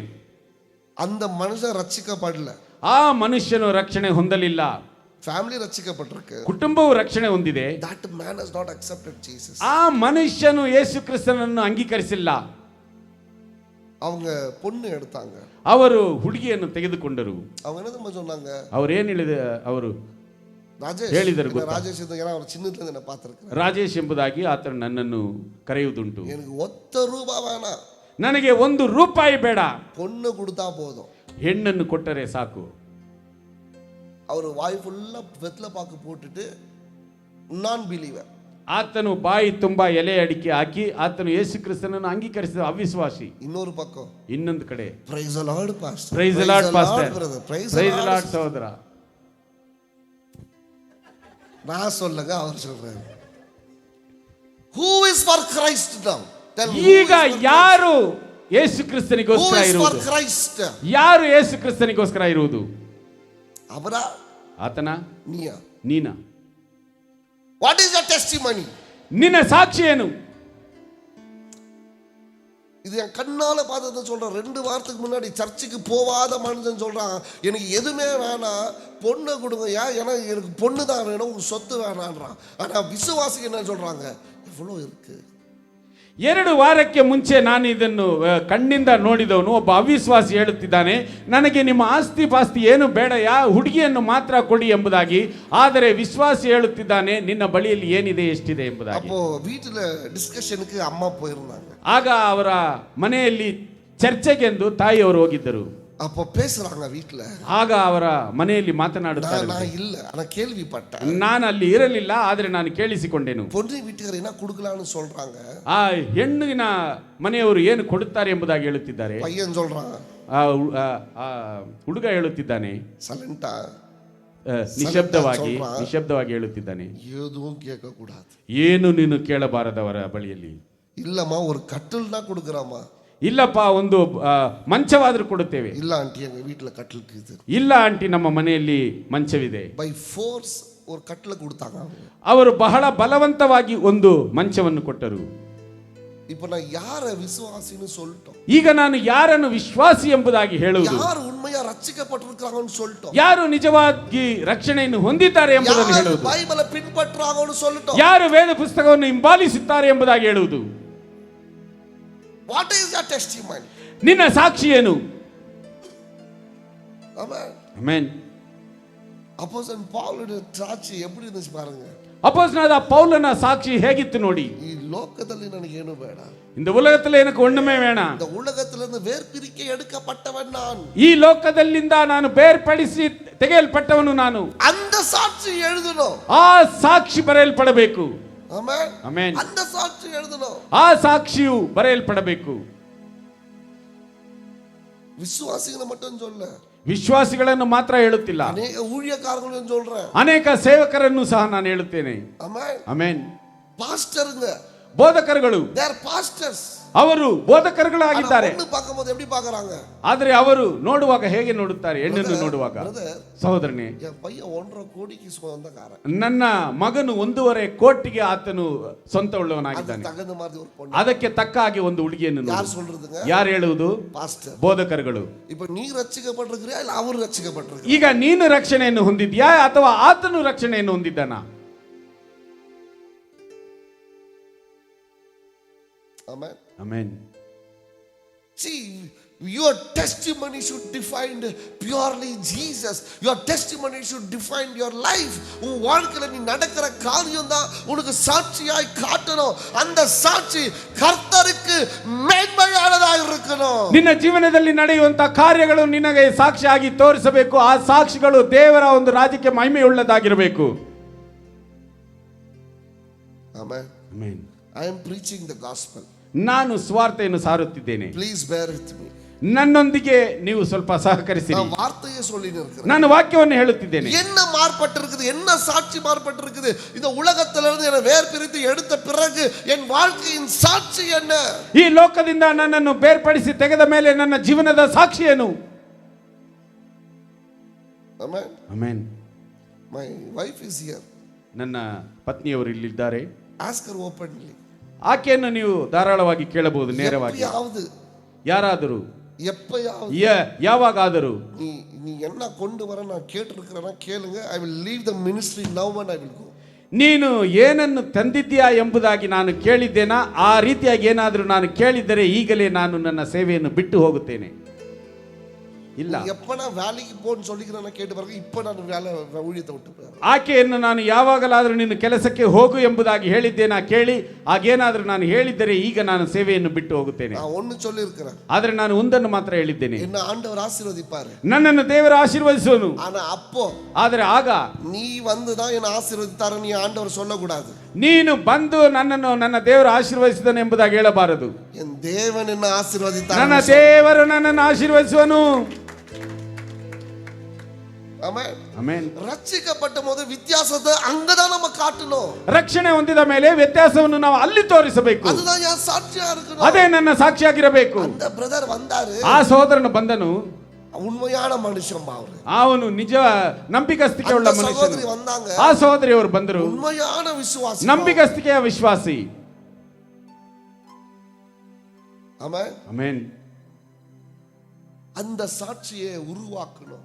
அந்த மனுஷன் ரட்சிக்கப்படல. ಆ ಮನುಷ್ಯನು ರಕ್ಷಣೆ ಹೊಂದಲಿಲ್ಲ. ಫ್ಯಾಮಿಲಿ ರಕ್ಷಿಸಲ್ಪಟ್ಟಿருக்கு. ಕುಟುಂಬವು ರಕ್ಷಣೆ ಹೊಂದಿದೆ. That man has not accepted Jesus. ಆ ಮನುಷ್ಯನು ಯೇಸು ಕ್ರಿಸ್ತನನ್ನು ಅಂಗೀಕರಿಸಿಲ್ಲ. அவங்க பொண்ணு எடுத்தாங்க. ಅವರು ಹುಡುಗಿಯನ್ನು ತೆಗೆದುಕೊಂಡರು. அவங்க என்ன சொன்னாங்க? ಅವರು ಏನು ಅವರು ರಾಜೇಶ್ ಹೇಳಿದರು. ರಾಜೇಶ್ ಅಂತ ಏನೋ ಅವರು ಚಿನ್ನದಿಂದ ನಾನು ಪಾತ್ರಕ್ಕೆ. ರಾಜೇಶ್ ಎಂಬುದಾಗಿ ಆತನು ನನ್ನನ್ನು ಕರೆಯುವುದುಂಟು. எனக்கு ₹1 வேணாம். ನನಗೆ ₹1 ಬೇಡ, பொண்ணு கொடுத்தா போதும். ಹೆಣ್ಣನ್ನು ಕೊಟ್ಟರೆ ಸಾಕು. ಅವರು ವಾಯ್ ಫುಲ್ಲ வெத்தலை பாக்கு போட்டுட்டு ನಾನ್ ಬಿಲೀವರ್. ಆತನು ಬಾಯಿ ತುಂಬಾ ಎಲೆ ಅಡಿಕೆ ಹಾಕಿ ಆತನು ಯೇಸು ಕ್ರಿಸ್ತನನ್ನು ಅಂಗೀಕರಿಸಿದ ಅವಿಶ್ವಾಸಿ. ಇನ್ನೊಂದು ಪಕ್ಕ, ಇನ್ನೊಂದು ಕಡೆ praise the lord pastor, praise the lord pastor, praise the lord ಸಹೋದರ. நான் சொல்லுங்க, அவர் சொல்றாரு. Who is for Christ now? ಈಗ ಯಾರು ಯೇಸು ಕ್ರಿಸ್ತನಿಗೋಸ್ಕರ ಇರುವುದು? ಯಾರು ಯೇಸು ಕ್ರಿಸ್ತನಿಗೋಸ್ಕರ ಇರುವುದು? ಅವರಾ, ಆತನ, ನೀನಾ? What is your testimony? ನಿನ್ನ ಸಾಕ್ಷಿ ಏನು? இது என் கண்ணால பார்த்தத சொல்றேன். 2 வாரத்துக்கு முன்னாடி சர்ச்சுக்கு போகாத மனுஷன் சொல்றான், எனக்கு எதுவுமே வேணாம், பொண்ணை கொடுங்க. ஏன்னா எனக்கு பொண்ணு தான் வேணும், உங்க சொத்து வேணான்றான். ஆனா விசுவாசிக்கு என்ன சொல்றாங்க? எவ்வளவு இருக்கு. 2 ವಾರಕ್ಕೆ ಮುಂಚೆ ನಾನು ಇದನ್ನು ಕಣ್ಣಿಂದ ನೋಡಿದವನು ಒಬ್ಬ ಅವಿಶ್ವಾಸಿ ಹೇಳುತ್ತಿದ್ದಾನೆ, ನನಗೆ ನಿಮ್ಮ ಆಸ್ತಿ ಪಾಸ್ತಿ ಏನು ಬೇಡಯಾ, ಹುಡುಗಿಯನ್ನು ಮಾತ್ರ ಕೊಡಿ ಎಂಬುದಾಗಿ. ಆದರೆ ವಿಶ್ವಾಸಿ ಹೇಳುತ್ತಿದ್ದಾನೆ, ನಿನ್ನ ಬಳಿಯಲ್ಲಿ ಏನಿದೆ, ಎಷ್ಟಿದೆ ಎಂಬುದಾಗಿ. அப்போ வீட்டுல டிஸ்கஷனுக்கு அம்மா போயிருந்தாங்க. ಆಗ ಅವರ ಮನೆಯಲ್ಲಿ ಚರ್ಚೆಗೆಂದು ತಾಯಿಯವರು ಹೋಗಿದ್ದರು. அப்போ பேசுறாங்க வீட்டுல. ಆಗ ಅವರ ಮನೆಯಲ್ಲಿ ಮಾತನಾಡುತ್ತಾರೆ. நான் இல்ல, ஆனா கேள்விப்பட்டேன். ನಾನು ಅಲ್ಲಿ ಇರಲಿಲ್ಲ, ಆದರೆ ನಾನು ಕೇಳಿಸಿಕೊಂಡೆನು. பொண்ணு வீட்டுக்காரர் என்ன கொடுக்கலாம்னு சொல்றாங்க. ಆ ಹೆಣ್ಣಿನ ಮನೆಯವರು ಏನು ಕೊಡುತ್ತಾರೆ ಎಂಬುದಾಗಿ ಹೇಳುತ್ತಿದ್ದಾರೆ. பையன் சொல்றான், ಹುಡುಗ ಹೇಳುತ್ತಿದ್ದಾನೆ, ಸೈಲೆಂಟಾ, ನಿಶಬ್ದವಾಗಿ ಹೇಳುತ್ತಿದ್ದಾನೆ, எதுவும் கேட்க கூடாது, ಏನು ನೀನು ಕೇಳಬಾರದವರ ಬಳಿಯಲ್ಲಿ. இல்லம்மா ஒரு கட்டில் தான் கொடுக்கறாமா. ಇಲ್ಲಪ್ಪ, ಒಂದು ಮಂಚವಾದರೂ ಕೊಡುತ್ತೇವೆ. ಇಲ್ಲ ಆಂಟಿ, எங்க வீட்ல கட்டில் இருக்குது. ಇಲ್ಲ ಆಂಟಿ, ನಮ್ಮ ಮನೆಯಲ್ಲಿ ಮಂಚವಿದೆ. ಬೈ ಫೋರ್ಸ್ ஒரு கட்டில கொடுத்தாங்க. ಅವರು ಬಹಳ ಬಲವಂತವಾಗಿ ಒಂದು ಮಂಚವನ್ನು ಕೊಟ್ಟರು. இப்போ நான் யார விசுவாசின்னு சொல்லிட்டோம். ಈಗ ನಾನು ಯಾರನ್ನು ವಿಶ್ವಾಸಿ ಎಂಬುದಾಗಿ ಹೇಳುವುದು, ಯಾರು ಉண்மையா ரட்சிக்கப்பட்டிருக்காங்கன்னு சொல்லிட்டோம். ಯಾರು ನಿಜವಾಗಿ ರಕ್ಷಣೆಯನ್ನು ಹೊಂದಿದ್ದಾರೆ ಎಂಬುದನ್ನು ಹೇಳುವುದು, ಬೈಬಲ್ பின்பற்றுறாங்கன்னு சொல்லிட்டோம். ಯಾರು ವೇದ ಪುಸ್ತಕವನ್ನು ಹಿಂಬಾಲಿಸುತ್ತಾರೆ ಎಂಬುದಾಗಿ ಹೇಳುವುದು. What is your testimony? ನಿನ್ನ ಸಾಕ್ಷಿ ಏನು? Amen. Amen. அப்போஸ்தலன் பவுலுடைய சாட்சி எப்படி இருந்துச்சு பாருங்க. ಅಪೊಸ್ತಲನಾದ ಪೌಲನ ಸಾಕ್ಷಿ ಹೇಗಿತ್ತು ನೋಡಿ. ಈ ಲೋಕದಲ್ಲಿ ನನಗೆ ಏನು ಬೇಡ, இந்த உலகத்தில் எனக்கு ஒண்ணுமே வேணாம், இந்த உலகத்திலிருந்து வேர்பிரிக்க எடுக்கப்பட்டவன் நான், ಈ ಲೋಕದಲ್ಲಿಂದ ನಾನು ಬೇರ್ಪಡಿಸಿ ತೆಗೆಯಲ್ಪಟ್ಟವನು ನಾನು. அந்த சாட்சி எழுதணும், ಆ ಸಾಕ್ಷಿ ಬರೆಯಲ್ಪಡಬೇಕು. Amen, amen. அந்த சாட்சி எழுதணும், ಆ ಸಾಕ್ಷಿಯು ಬರೆಯಲ್ಪಡಬೇಕು. ವಿಶ್ವಾಸಿಗಳನ್ನು மட்டும் சொல்ல, ವಿಶ್ವಾಸಿಗಳನ್ನು ಮಾತ್ರ ಹೇಳುತ್ತಿಲ್ಲ, ಅನೇಕ ஊழியக்காரಗಳನ್ನು சொல்றேன், ಅನೇಕ ಸೇವಕರನ್ನು ಸಹ ನಾನು ಹೇಳುತ್ತೇನೆ. Amen, amen. ಪಾಸ್ಟರ್ங்க, ಬೋಧಕರುಗಳು, They are pastors. ಅವರು ಬೋಧಕರುಗಳಾಗಿದ್ದಾರೆ. பொண்ணு பார்க்கும்போது எப்படி பார்க்கறாங்க? ಆದ್ರೆ ಅವರು ನೋಡುವಾಗ ಹೇಗೆ ನೋಡುತ್ತಾರೆ? ಹೆಣ್ಣನ್ನು ನೋಡುವಾಗ, ಬ್ರದರ್, ಸಹೋದರನೇ, என் பையன் 1.5 கோடிக்கு சொந்தக்காரன். ನನ್ನ ಮಗನು 1.5 ಕೋಟಿಗೆ ಆತನು ಸ್ವಂತ ಉಳ್ಳವನಾಗಿದ್ದಾನೆ. தகுந்த மாதிரி ஒரு பொண்ணு. ಅದಕ್ಕೆ ತಕ್ಕ ಹಾಗೆ ಒಂದು ಹುಡುಗಿಯನ್ನು ನೋಡು. யார் சொல்றதுங்க? ಯಾರು ಹೇಳುವುದು? பாஸ்டர். ಬೋಧಕರುಗಳು. இப்போ நீ ரட்சிக்கப்பட்டிருக்கிறியா இல்ல அவர் ரட்சிக்கப்பட்டிருக்கிறியா? ಈಗ ನೀನು ರಕ್ಷಣೆಯನ್ನು ಹೊಂದಿದ್ಯಾ ಅಥವಾ ಆತನು ರಕ್ಷಣೆಯನ್ನು ಹೊಂದಿದ್ದಾನ? Amen. Amen. See, your testimony should define purely Jesus. Your testimony should define your life. உன் வாழ்க்கையில நீ நடக்கிற காரியம் தான் உனக்கு சாட்சியாய் காட்டணும். அந்த சாட்சி கர்த்தருக்கு மேன்மையானதாக இருக்கணும். ನಿನ್ನ ಜೀವನದಲ್ಲಿ ನಡೆಯುವಂತ ಕಾರ್ಯಗಳು ನಿನಗೆ ಸಾಕ್ಷಿಯಾಗಿ ತೋರಿಸಬೇಕು. ಆ ಸಾಕ್ಷಿಗಳು ದೇವರ ಒಂದು ರಾಜ್ಯಕ್ಕೆ ಮಹಿಮೆಯುಳ್ಳದಾಗಿರಬೇಕು. Amen. Amen. I am preaching the gospel. ನಾನು ಸ್ವಾರ್ಥೆಯನ್ನು ಸಾರುತ್ತಿದ್ದೇನೆ. Please bear with me. ನನ್ನೊಂದಿಗೆ ನೀವು ಸ್ವಲ್ಪ ಸಹಕರಿಸಿರಿ. நான் வார்த்தையை சொல்லி நிற்கிறேன். ನಾನು ವಾಕ್ಯವನ್ನು ಹೇಳುತ್ತಿದ್ದೇನೆ. என்ன மார்பட்டிருக்குது, என்ன சாட்சி மார்பட்டிருக்குது? இந்த உலகத்திலிருந்து என்னை வேர் பிரித்து எடுத்த பிறகு என் வாழ்க்கையின் சாட்சி என்ன? ಈ ಲೋಕದಿಂದ ನನ್ನನ್ನು ಬೇರ್ಪಡಿಸಿ ತೆಗೆದ ಮೇಲೆ ನನ್ನ ಜೀವನದ ಸಾಕ್ಷಿ ಏನು? Amen. Amen. My wife is here. ನನ್ನ ಪತ್ನಿಯವರು ಇಲ್ಲಿದ್ದಾರೆ. Ask her openly. ಆಕೆಯನ್ನು ನೀವು ಧಾರಾಳವಾಗಿ ಕೇಳಬಹುದು, ನೇರವಾಗಿ. எப்பயாவது, ಯಾರಾದರೂ, எப்பயாவது ಯಾವಾಗಾದರೂ நீ நீ என்ன கொண்டு வர நான் கேட்டிருக்கிறேன்னா கேளுங்க. I will leave the ministry now and I will go. ನೀನು ಏನನ್ನು ತಂದಿದ್ದೀಯಾ ಎಂಬುದಾಗಿ ನಾನು ಕೇಳಿದ್ದೇನಾ? ಆ ರೀತಿಯಾಗಿ ಏನಾದರೂ ನಾನು ಕೇಳಿದ್ದರೆ ಈಗಲೇ ನಾನು ನನ್ನ ಸೇವೆಯನ್ನು ಬಿಟ್ಟು ಹೋಗುತ್ತೇನೆ. ಇಲ್ಲ, எப்ப நான் வேலைக்கு போன்னு சொல்லிக்கிறேன்னா கேட்டு பாருங்க. இப்ப நான் வேலை ஊழியத்தை விட்டு போறேன். ಆಕೆಯನ್ನು ನಾನು ಯಾವಾಗಲಾದರೂ ನಿನ್ನ ಕೆಲಸಕ್ಕೆ ಹೋಗು ಎಂಬುದಾಗಿ ಹೇಳಿದ್ದೇನಾ ಕೇಳಿ, ಹಾಗೇನಾದರೂ ನಾನು ಹೇಳಿದ್ದರೆ ಈಗ ನಾನು ಸೇವೆಯನ್ನು ಬಿಟ್ಟು ಹೋಗುತ್ತೇನೆ. நான் ஒன்னு சொல்லி இருக்கிறேன். ಆದರೆ ನಾನು ಒಂದನ್ನು ಮಾತ್ರ ಹೇಳಿದ್ದೇನೆ, என்ன ಆಂಡவர் ಆಶೀರ್ವದಿப்பாரு, ನನ್ನನ್ನು ದೇವರ ಆಶೀರ್ವದಿಸುವನು. ஆனா அப்போ ಆದರೆ ಆಗ நீ வந்துதான் என்ன ஆசீர்வதித்தாரு நீ ஆண்டவர் சொல்லக்கூடாது. ನೀನು ಬಂದು ನನ್ನನ್ನು ನನ್ನ ದೇವರು ಆಶೀರ್ವದಿಸಿದನು ಎಂಬುದಾಗಿ ಹೇಳಬಾರದು. என் தேவன் என்ன ஆசீர்வதித்தார். ನನ್ನ ದೇವರು ನನ್ನನ್ನು ಆಶೀರ್ವದಿಸುವನು. ಆಮೆನ್. ಆಮೆನ್. ರಕ್ಷಿಸಲ್ಪಟ್ಟ ಮೊದಲು ವ್ಯತ್ಯಾಸದ ಅಂಗதான் நம்ம காட்டணும். ರಕ್ಷಣೆ ಹೊಂದಿದ ಮೇಲೆ ವ್ಯತ್ಯಾಸವನ್ನು ನಾವು ಅಲ್ಲಿ ತೋರಿಸಬೇಕು. அதுதான் என் சாட்சியா இருக்கணும். ಅದೇ ನನ್ನ ಸಾಕ್ಷಿಯಾಗಿರಬೇಕು. அந்த பிரதர் வந்தாரு, ಆ ಸಹೋದರನು ಬಂದನು, ಉண்மையான ಮನುಷ್ಯನ್ ಅವರು. ಅವನು ನಿಜ ನಂಬಿಕಸ್ತಿಕೆ ಉಳ್ಳ ಮನುಷ್ಯನು. வந்தாங்க, ಆ ಸಹೋದರಿಯವರು ಬಂದರು, ಉண்மையான ವಿಶ್ವಾಸಿ, ನಂಬಿಕಸ್ತಿಕೆಯ ವಿಶ್ವಾಸಿ. ಆಮೆನ್. ಆಮೆನ್. அந்த சாட்சியை உருவாக்கணும்.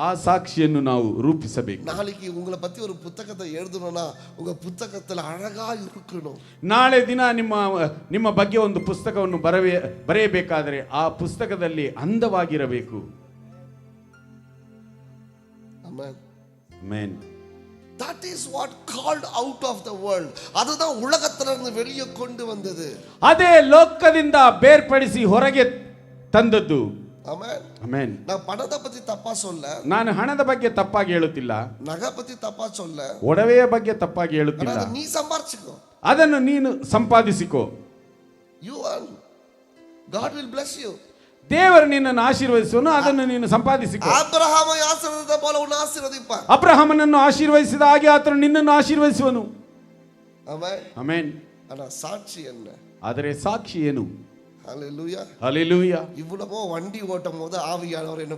ಆ ಸಾಕ್ಷಿಯನ್ನು ನಾವು ರೂಪಿಸಬೇಕು. நாளைக்கு உங்களை பத்தி ஒரு புத்தகத்தை எழுதணும்னா உங்க புத்தகத்துல அழகா இருக்கணும். ನಾಳೆ ದಿನ ನಿಮ್ಮ ಬಗ್ಗೆ ಒಂದು ಪುಸ್ತಕವನ್ನು ಬರೆಯಬೇಕಾದರೆ ಆ ಪುಸ್ತಕದಲ್ಲಿ ಅಂದವಾಗಿರಬೇಕು. ஆமென். Amen. That is what called out of the world. அதுதான் உலகத்துல இருந்து வெளியே கொண்டு வந்தது. ಅದೇ ಲೋಕದಿಂದ ಬೇರ್ಪಡಿಸಿ ಹೊರಗೆ ತಂದದ್ದು. ಆಮೆನ್. ಆಮೆನ್. நான் பணத்தை பத்தி தப்பா சொல்ல, ನಾನು ಹಣದ ಬಗ್ಗೆ ತಪ್ಪಾಗಿ ಹೇಳುತ್ತಿಲ್ಲ, நகை பத்தி தப்பா சொல்ல, ಒಡವೆಯ ಬಗ್ಗೆ ತಪ್ಪಾಗಿ ಹೇಳುತ್ತಿಲ್ಲ. நீ சம்பாரிச்சுக்கோ, ಅದನ್ನು ನೀನು ಸಂಪಾದಿಸಿಕೋ. you earn, God will bless you. ದೇವರು ನಿನ್ನನ್ನು ಆಶೀರ್ವದಿಸುವನು, ಅದನ್ನು ನೀನು ಸಂಪಾದಿಸಿಕೋ. ಆಬ್ರಹಾಮ ಆಶೀರ್ವಾದ போல உன்னை ஆசீர்வதிப்பார். ಅಬ್ರಹಾಮನನ್ನು ಆಶೀರ್ವದಿಸಿದ ಹಾಗೆ ಆತನು ನಿನ್ನನ್ನು ಆಶೀರ್ವದಿಸುವನು. ಆಮೆನ್. ಆಮೆನ್. ஆனா சாட்சி என்ன? ಆದರೆ ಸಾಕ್ಷಿ ಏನು? ஹalleluya. ಹಲ್ಲೆಲೂಯಾ. இவ்வளவோ வண்டி ஓட்டும் போது ஆவியானவர் என்ன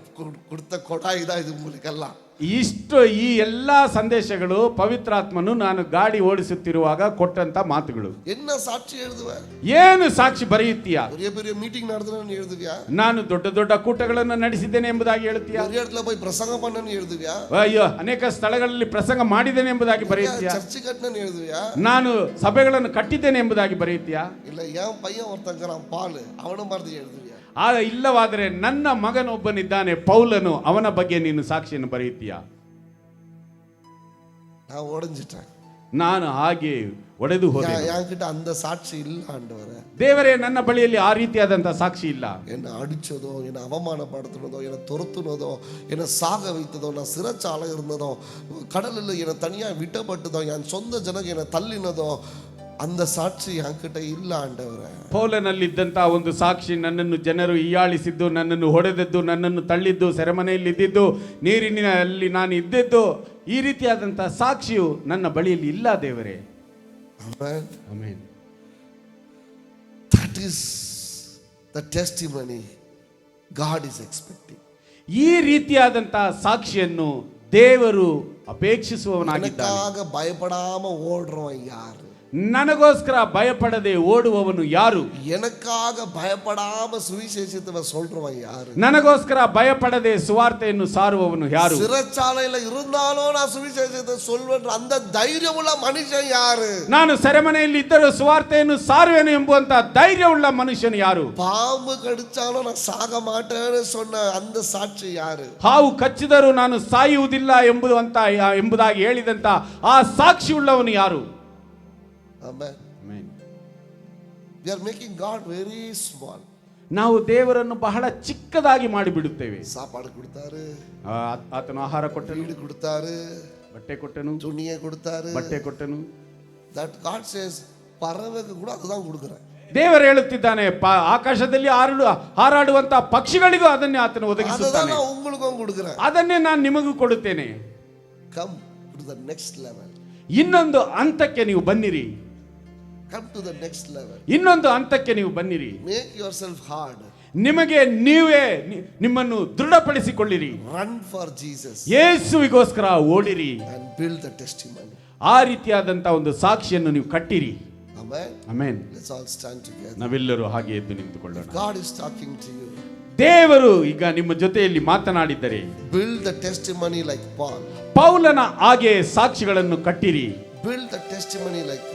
கொடுத்த கொடாய் தான் இது உங்களுக்கு எல்லாம். ಇಷ್ಟು ಈ ಎಲ್ಲ ಸಂದೇಶಗಳು ಪವಿತ್ರಾತ್ಮನು ನಾನು ಗಾಡಿ ಓಡಿಸುತ್ತಿರುವಾಗ ಕೊಟ್ಟಂತ ಮಾತುಗಳು. என்ன சாட்சி எழுதுவ? ಏನು ಸಾಕ್ಷಿ ಬರೆಯುತ್ತೀಯಾ? பெரிய பெரிய மீட்டிங் நடத்துறேன்னு எழுதுவியா? ನಾನು ದೊಡ್ಡ ದೊಡ್ಡ ಕೂಟಗಳನ್ನು ನಡೆಸಿದ್ದೇನೆ ಎಂಬುದಾಗಿ ಹೇಳುತ್ತೀಯಾ? பெரிய இடத்துல போய் பிரசங்கம் பண்ணேன்னு எழுதுவியா? ಅಯ್ಯೋ, ಅನೇಕ ಸ್ಥಳಗಳಲ್ಲಿ ಪ್ರಸಂಗ ಮಾಡಿದ್ದೇನೆ ಎಂಬುದಾಗಿ ಬರೆಯುತ್ತೀಯಾ? சர்ச் கட்டணும்னு எழுதுவியா? ನಾನು ಸಭೆಗಳನ್ನು ಕಟ್ಟಿದ್ದೇನೆ ಎಂಬುದಾಗಿ ಬರೆಯುತ್ತೀಯಾ? இல்ல என் பையன் ஒருத்தங்கிறான் பால், அவனும் மாதிரி எழுதுவியா? ಇಲ್ಲವಾದರೆ ನನ್ನ ಮಗನೊಬ್ಬನಿದ್ದಾನೆ ಪೌಲನು, ಅವನ ಬಗ್ಗೆ ನೀನು ಸಾಕ್ಷಿಯನ್ನು ಬರೆಯುತ್ತೀಯಾ? நான் உடைஞ்சிட்டேன். ನಾನು ಹಾಗೆ ಒಡೆದು ಹೋದೆ. என்கிட்ட அந்த சாட்சி இல்ல ஆண்டவரே. ದೇವರೇ, ನನ್ನ ಬಳಿಯಲ್ಲಿ ಆ ರೀತಿಯಾದಂತಹ ಸಾಕ್ಷಿ ಇಲ್ಲ. என்னை அடிச்சதோ, என்னை அவமானப்படுத்தினதோ, என்னை துரத்துனதோ, என்னை சாக வைத்ததோ, நான் சிறைச்சாலை இருந்ததோ, கடலில் என்னை தனியா விட்டப்பட்டதோ, என் சொந்த ஜனங்க என்னை தள்ளினதோ, அந்த சாட்சி என்கிட்ட ಇಲ್ಲ ಆಂಡವರೇ. ಪೌಲನಲ್ಲಿದ್ದಂತಹ ಒಂದು ಸಾಕ್ಷಿ, ನನ್ನನ್ನು ಜನರು ಹೀಯಾಳಿಸಿದ್ದು, ನನ್ನನ್ನು ಹೊಡೆದದ್ದು, ನನ್ನನ್ನು ತಳ್ಳಿದ್ದು, ಸೆರೆಮನೆಯಲ್ಲಿ ಇದ್ದಿದ್ದು, ನೀರಿನಲ್ಲಿ ನಾನು ಇದ್ದಿದ್ದು, ಈ ರೀತಿಯಾದಂತಹ ಸಾಕ್ಷಿಯು ನನ್ನ ಬಳಿಯಲ್ಲಿ ಇಲ್ಲ ದೇವರೇ. Amen. Amen. That is the testimony God is expecting. ಈ ರೀತಿಯಾದಂತಹ ಸಾಕ್ಷಿಯನ್ನು ದೇವರು ಅಪೇಕ್ಷಿಸುವವನಾಗಿದ್ದಾನೆ. எனக்காக பயப்படாம ஓடுறவன் யாரு? ನನಗೋಸ್ಕರ ಭಯಪಡದೆ ಓಡುವವನು ಯಾರು? எனக்காக பயப்படாம சுவிசேஷத்தை சொல்றவன் யாரு? ನನಗೋಸ್ಕರ ಭಯಪಡದೆ ಸುವಾರ್ತೆಯನ್ನು ಸಾರುವವನು ಯಾರು? சிறைச்சாலையில இருந்தாலும் நான் சுவிசேஷத்தை சொல்வேன் அந்த தைரியமுள்ள மனுஷன் யாரு? ನಾನು ಸೆರೆಮನೆಯಲ್ಲಿ ಇದ್ದರೂ ಸುವಾರ್ತೆಯನ್ನು ಸಾರುವೆನು ಎಂಬುವಂತ ಧೈರ್ಯವುಳ್ಳ ಮನುಷ್ಯನು ಯಾರು? பாம்பு கடிச்சாலும் நான் சாக மாட்டேன்னு சொன்ன அந்த சாட்சி யாரு? ಹಾವು ಕಚ್ಚಿದರೂ ನಾನು ಸಾಯುವುದಿಲ್ಲ ಎಂಬುದಾಗಿ ಹೇಳಿದಂತ ಆ ಸಾಕ್ಷಿ ಉಳ್ಳವನು ಯಾರು? Amen. We are making God very small. ನಾವು ದೇವರನ್ನು ಬಹಳ ಚಿಕ್ಕದಾಗಿ ಮಾಡಿಬಿಡುತ್ತೇವೆ. சாப்பாடு கொடுத்தாரு, ಆತನು ಆಹಾರ ಕೊಟ್ಟನು, வீடு கொடுத்தாரு, ಬಟ್ಟೆ ಕೊಟ್ಟನು, துணியை கொடுத்தாரு. ಬಟ್ಟೆ ಕೊಟ್ಟನು. That God says பறவைக்கு கூட அதுதான் கொடுக்கிறேன். ದೇವರು ಹೇಳುತ್ತಿದ್ದಾನೆ, ಆಕಾಶದಲ್ಲಿ ಹಾರಾಡುವಂತ ಪಕ್ಷಿಗಳಿಗೂ ಅದನ್ನೇ ಆತನು ಒದಗಿಸುತ್ತಾನೆ. ನಾನು ಉங்களுக்கும் கொடுக்கிறேன். ಅದನ್ನೇ ನಾನು ನಿಮಗೂ ಕೊಡುತ್ತೇನೆ. Come to the next level. ಇನ್ನೊಂದು ಹಂತಕ್ಕೆ ನೀವು ಬನ್ನಿರಿ. Come to the next level. ಇನ್ನೊಂದು ಹಂತಕ್ಕೆ ನೀವು ಬನ್ನಿರಿ. Make yourself hard. ನಿಮಗೆ ನೀವೇ ನಿಮ್ಮನ್ನು ದೃಢಪಡಿಸಿಕೊಳ್ಳಿರಿ. Run for Jesus. ಯೇಸುವಿಗೋಸ್ಕರ ಓಡಿರಿ. And build the testimony. ಆ ರೀತಿಯಾದಂತ ಒಂದು ಸಾಕ್ಷಿಯನ್ನು ನೀವು ಕಟ್ಟಿರಿ. Amen. Amen. Let's all stand together. ನಾವೆಲ್ಲರೂ ಹಾಗೆ ಎದ್ದು ನಿಂತುಕೊಳ್ಳೋಣ. God is talking to you. ದೇವರು ಈಗ ನಿಮ್ಮ ಜೊತೆಯಲ್ಲಿ ಮಾತನಾಡಿದ್ದರೆ Build the testimony like Paul. ಪೌಲನ ಹಾಗೆ ಸಾಕ್ಷಿಗಳನ್ನು ಕಟ್ಟಿರಿ. Build the testimony like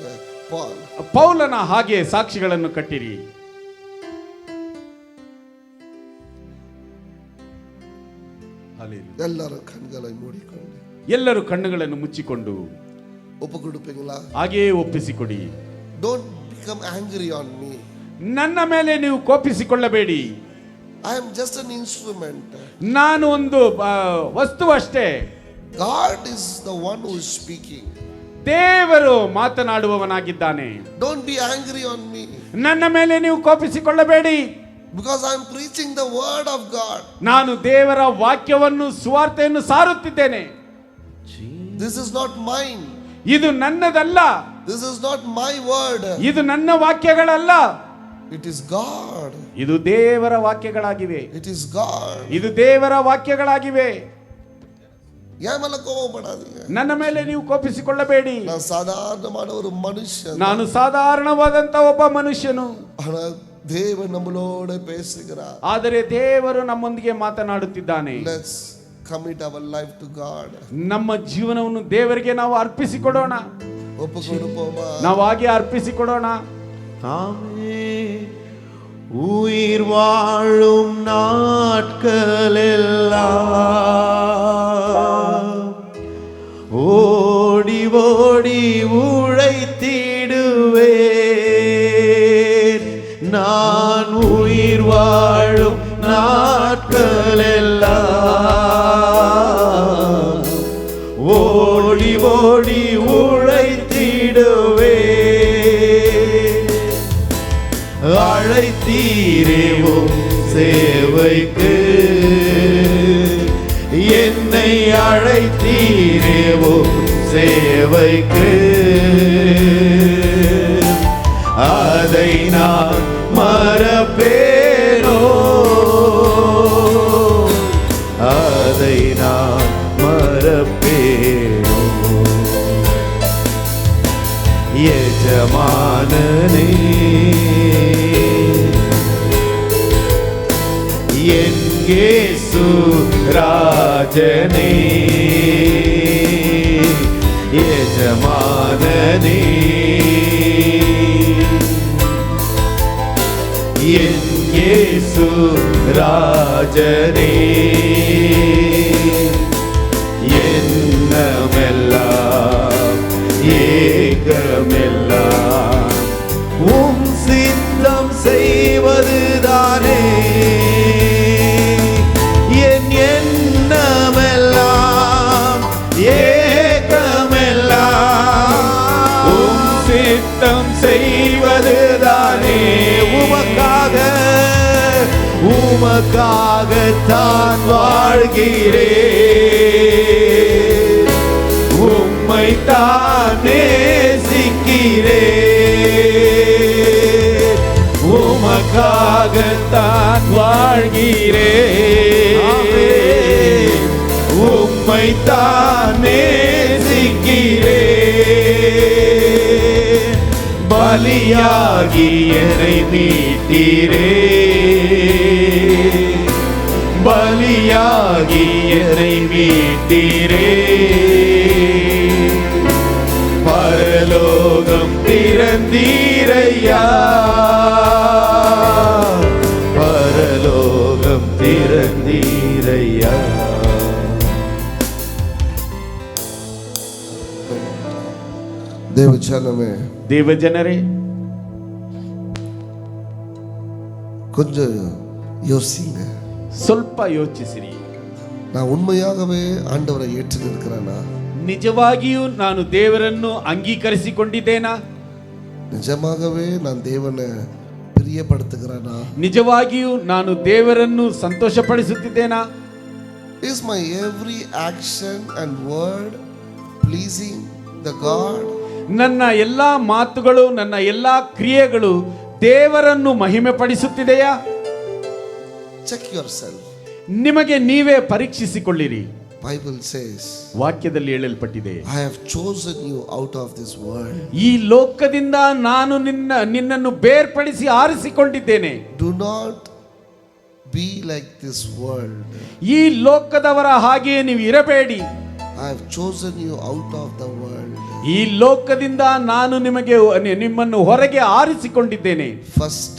Paul. ಪೌಲನ ಹಾಗೆ ಸಾಕ್ಷಿಗಳನ್ನು ಕಟ್ಟಿರಿ. ಎಲ್ಲರೂ ಕಣ್ಣುಗಳನ್ನು ಮೂಡಿಕೊಂಡು ಎಲ್ಲರೂ ಕಣ್ಣುಗಳನ್ನು ಮುಚ್ಚಿಕೊಂಡು ಒಪ್ಪು ಕೊಡುತ್ತೀங்களா? ಹಾಗೆಯೇ ಒಪ್ಪಿಸಿಕೊಡಿ. Don't become angry on me. ನನ್ನ ಮೇಲೆ ನೀವು ಕೋಪಿಸಿಕೊಳ್ಳಬೇಡಿ. I am just an instrument. ನಾನು ಒಂದು ವಸ್ತು ಅಷ್ಟೇ. God is the one who is speaking. ದೇವರು ಮಾತನಾಡುವವನಾಗಿದ್ದಾನೆ. Don't be angry on me. ನನ್ನ ಮೇಲೆ ನೀವು ಕೋಪಿಸಿಕೊಳ್ಳಬೇಡಿ. Because I am preaching the word of God. ನಾನು ದೇವರ ವಾಕ್ಯವನ್ನು ಸುವಾರ್ತೆಯನ್ನು ಸಾರುತ್ತಿದ್ದೇನೆ. This is not mine. ಇದು ನನ್ನದಲ್ಲ. This is not my word. ಇದು ನನ್ನ ವಾಕ್ಯಗಳಲ್ಲ. It is God. ಇದು ದೇವರ ವಾಕ್ಯಗಳಾಗಿವೆ. It is God. ಇದು ದೇವರ ವಾಕ್ಯಗಳಾಗಿವೆ. ಯಾಮಲ ಕೋಪಪಡಾದೀಗ. ನನ್ನ ಮೇಲೆ ನೀವು ಕೋಪಿಸಿಕೊಳ್ಳಬೇಡಿ. ನಾನು ಸಾಧಾರಣವಾದ ಒಂದು ಮನುಷ್ಯ. ನಾನು ಸಾಧಾರಣವಾದಂತ ಒಬ್ಬ ಮನುಷ್ಯನು. ದೇವರು ನಮ್ಮಳೋಡ ಪೇಸುகிறார். ಆದರೆ ದೇವರು ನಮ್ಮೊಂದಿಗೆ ಮಾತನಾಡುತ್ತಿದ್ದಾನೆ. Let's commit our life to God. ನಮ್ಮ ಜೀವನವನ್ನು ದೇವರಿಗೆ ನಾವು ಅರ್ಪಿಸಿಕೊಡೋಣ. ಒಪ್ಪುಕೊಡುಪೋಮಾ. ನಾವು ಹಾಗೆ ಅರ್ಪಿಸಿಕೊಡೋಣ. உயிர் வாழும் நாட்களெல்லாம் ஓடி ஓடி உழைத்திடுவேன். நான் உயிர் வாழும் நாட்களெல்லாம் ஓடி ஓடி உழைத்திடுவேன். அழைத்தீரேவும் சேவைக்கு என்னை அழைத்தீரேவும் சேவைக்கு அதை நான் மறப்பேனோ, அதை நான் மறப்பேனோ. எஜமானனே என் இயேசு ராஜனே, எஜமானனே என் இயேசு ராஜனே, என்னமெல்லாம் ஏகமெல்லாம் உம் சித்தம் செய்வதுதானே. என் எண்ணமெல்லாம் ஏகமெல்லாம் உம் சித்தம் செய்வதுதானே. உமக்காகத்தான் வாழ்கிறேன், உம்மைத்தான் நேசிக்கிறேன், உமக்காகத்தான் வாழ்கிறேன், உம்மைத்தான் நேசிக்கிறேன். பலியாகி என்னை மீட்டீரே, பலியாகி என்னை மீட்டீரே. பரலோகம் திறந்தீரையா, பரலோகம் திறந்தீரையா. தேவச்சனமே, ದೇವಜನರೇ, கொஞ்சம் யோசிங்க. ಸ್ವಲ್ಪ ಯೋಚಿಸಿರಿ. நான் உண்மையாகவே ஆண்டவரை ஏற்று நிற்கிறேனா? ನಿಜವಾಗಿಯೂ ನಾನು ದೇವರನ್ನು ಅಂಗೀಕರಿಸಿಕೊಂಡಿದ್ದೇನಾ? நிஜமாகவே நான் தேவனை பிரியப்படுத்துகிறேனா? ನಿಜವಾಗಿಯೂ ನಾನು ದೇವರನ್ನು ಸಂತೋಷಪಡಿಸುತ್ತಿದ್ದೇನಾ? Is my every action and word pleasing the God? ನನ್ನ ಎಲ್ಲಾ ಮಾತುಗಳು, ನನ್ನ ಎಲ್ಲಾ ಕ್ರಿಯೆಗಳು ದೇವರನ್ನು ಮಹಿಮೆ ಪಡಿಸುತ್ತಿದೆಯಾ? Check yourself. ನಿಮಗೆ ನೀವೇ ಪರೀಕ್ಷಿಸಿಕೊಳ್ಳಿರಿ. Bible says, ವಾಕ್ಯದಲ್ಲಿ ಹೇಳಲ್ಪಟ್ಟಿದೆ, I have chosen you out of this world. ಈ ಲೋಕದಿಂದ ನಾನು ನಿನ್ನನ್ನು ಬೇರ್ಪಡಿಸಿ ಆರಿಸಿಕೊಂಡಿದ್ದೇನೆ. Do not be like this world. ಈ ಲೋಕದವರ ಹಾಗೆಯೇ ನೀವು ಇರಬೇಡಿ. I have chosen you out of the world. ಈ ಲೋಕದಿಂದ ನಾನು ನಿಮ್ಮನ್ನು ಹೊರಗೆ ಆರಿಸಿಕೊಂಡಿದ್ದೇನೆ. First,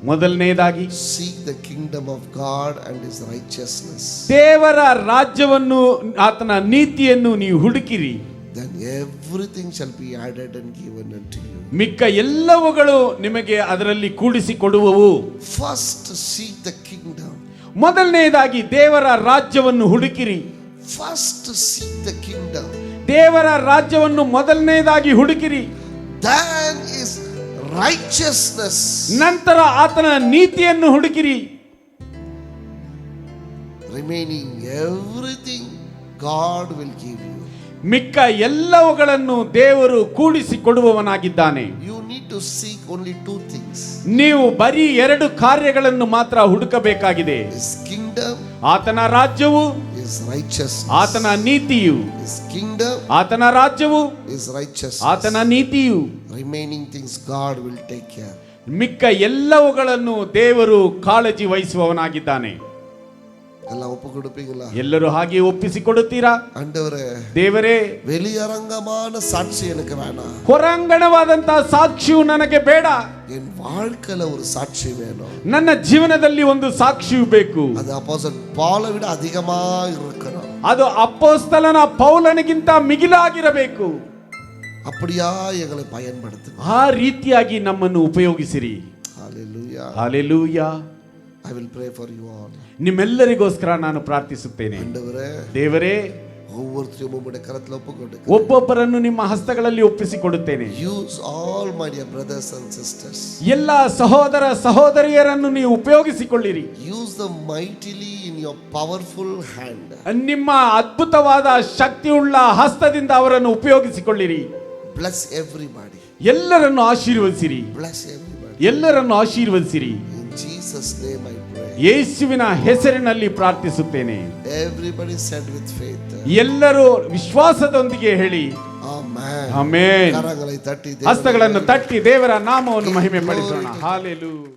ಮೊದಲನೇದಾಗಿ seek the kingdom of God and his righteousness. ದೇವರ ರಾಜ್ಯವನ್ನು, ಆತನ ನೀತಿಯನ್ನು ನೀವು ಹುಡುಕಿರಿ. Then everything shall be added and given unto you. ಮಿಕ್ಕ ಎಲ್ಲವುಗಳು ನಿಮಗೆ ಅದರಲ್ಲಿ ಕೂಡಿಸಿಕೊಡುವವು. First, seek the kingdom. ಮೊದಲನೇದಾಗಿ ದೇವರ ರಾಜ್ಯವನ್ನು ಹುಡುಕಿರಿ. First, seek the kingdom. ದೇವರ ರಾಜ್ಯವನ್ನು ಮೊದಲನೇದಾಗಿ ಹುಡುಕಿರಿ. Then is righteousness. ನಂತರ ಆತನ ನೀತಿಯನ್ನು ಹುಡುಕಿರಿ. Remaining everything God will give you. ಮಿಕ್ಕ ಎಲ್ಲವುಗಳನ್ನು ದೇವರು ಕೂಡಿಸಿಕೊಡುವವನಾಗಿದ್ದಾನೆ. You need to seek only two things. ನೀವು ಬರೀ ಎರಡು ಕಾರ್ಯಗಳನ್ನು ಮಾತ್ರ ಹುಡುಕಬೇಕಾಗಿದೆ. His kingdom, ಆತನ ರಾಜ್ಯವು, his righteousness. ಆತನ ನೀತಿಯು. His kingdom, ಆತನ ರಾಜ್ಯವು, his righteousness. ಆತನ ನೀತಿಯು. Remaining things God will take care. ಮಿಕ್ಕ ಎಲ್ಲವುಗಳನ್ನು ದೇವರು ಕಾಳಜಿ ವಹಿಸುವವನಾಗಿದ್ದಾನೆ. ಎಲ್ಲ ಒಪ್ಪು கொடுப்பீங்களா? ಎಲ್ಲರೂ ಹಾಗೆ ಒಪ್ಪಿಸಿಕೊಡುತ್ತೀರಾ? ஆண்டவரே, ದೇವರೇ, வெளியரங்கமான சாட்சி எனக்கு வேணாம். ಹೊರಾಂಗಣವಾದಂತಹ ಸಾಕ್ಷಿಯು ನನಗೆ ಬೇಡ. என் வாழ்க்கையில ஒரு சாட்சி வேணும். ನನ್ನ ಜೀವನದಲ್ಲಿ ಒಂದು ಸಾಕ್ಷಿಯು ಬೇಕು. அது அப்போஸ்தலன் பவுலை விட அதிகமா இருக்கணும். ಅದು ಅಪೊಸ್ತಲನ ಪೌಲನಿಗಿಂತ ಮಿಗಿಲಾಗಿರಬೇಕು. அப்படியா எங்களை பயன்படுத்துங்க. ಆ ರೀತಿಯಾಗಿ ನಮ್ಮನ್ನು ಉಪಯೋಗಿಸಿರಿ. Hallelujah. Hallelujah. I will pray for you all. ನಿಮ್ಮೆಲ್ಲರಿಗೋಸ್ಕರ ನಾನು ಪ್ರಾರ್ಥಿಸುತ್ತೇನೆ. ஆண்டவரே, ದೇವರೇ, ஒவ்வொருத்தரையும் உம்முடைய கரத்துல ஒப்புக்கொடுங்க. ಒಬ್ಬೊಬ್ಬರನ್ನು ನಿಮ್ಮ ಹಸ್ತಗಳಲ್ಲಿ ಒಪ್ಪಿಸಿಕೊಡುತ್ತೇನೆ. Use all my dear brothers and sisters. ಎಲ್ಲ ಸಹೋದರ ಸಹೋದರಿಯರನ್ನು ನೀವು ಉಪಯೋಗಿಸಿಕೊಳ್ಳಿರಿ. Use them mightily in your powerful hand. ನಿಮ್ಮ ಅದ್ಭುತವಾದ ಶಕ್ತಿಯುಳ್ಳ ಹಸ್ತದಿಂದ ಅವರನ್ನು ಉಪಯೋಗಿಸಿಕೊಳ್ಳಿರಿ. Bless everybody. ಎಲ್ಲರನ್ನು ಆಶೀರ್ವದಿಸಿರಿ. Bless everybody. ಎಲ್ಲರನ್ನು ಆಶೀರ್ವದಿಸಿರಿ. In Jesus' name I pray. ಯೇಸುವಿನ ಹೆಸರಿನಲ್ಲಿ ಪ್ರಾರ್ಥಿಸುತ್ತೇನೆ. Everybody said with faith. ಎಲ್ಲರೂ ವಿಶ್ವಾಸದೊಂದಿಗೆ ಹೇಳಿ Amen. ಆಮೆನ್. ಕರங்களை ತಟ್ಟಿ ಹಸ್ತಗಳನ್ನು ತಟ್ಟಿ ದೇವರ ನಾಮವನ್ನು ಮಹಿಮೆ ಪಡಿಸೋಣ. ಹಾಲೆಲೂಯಾ.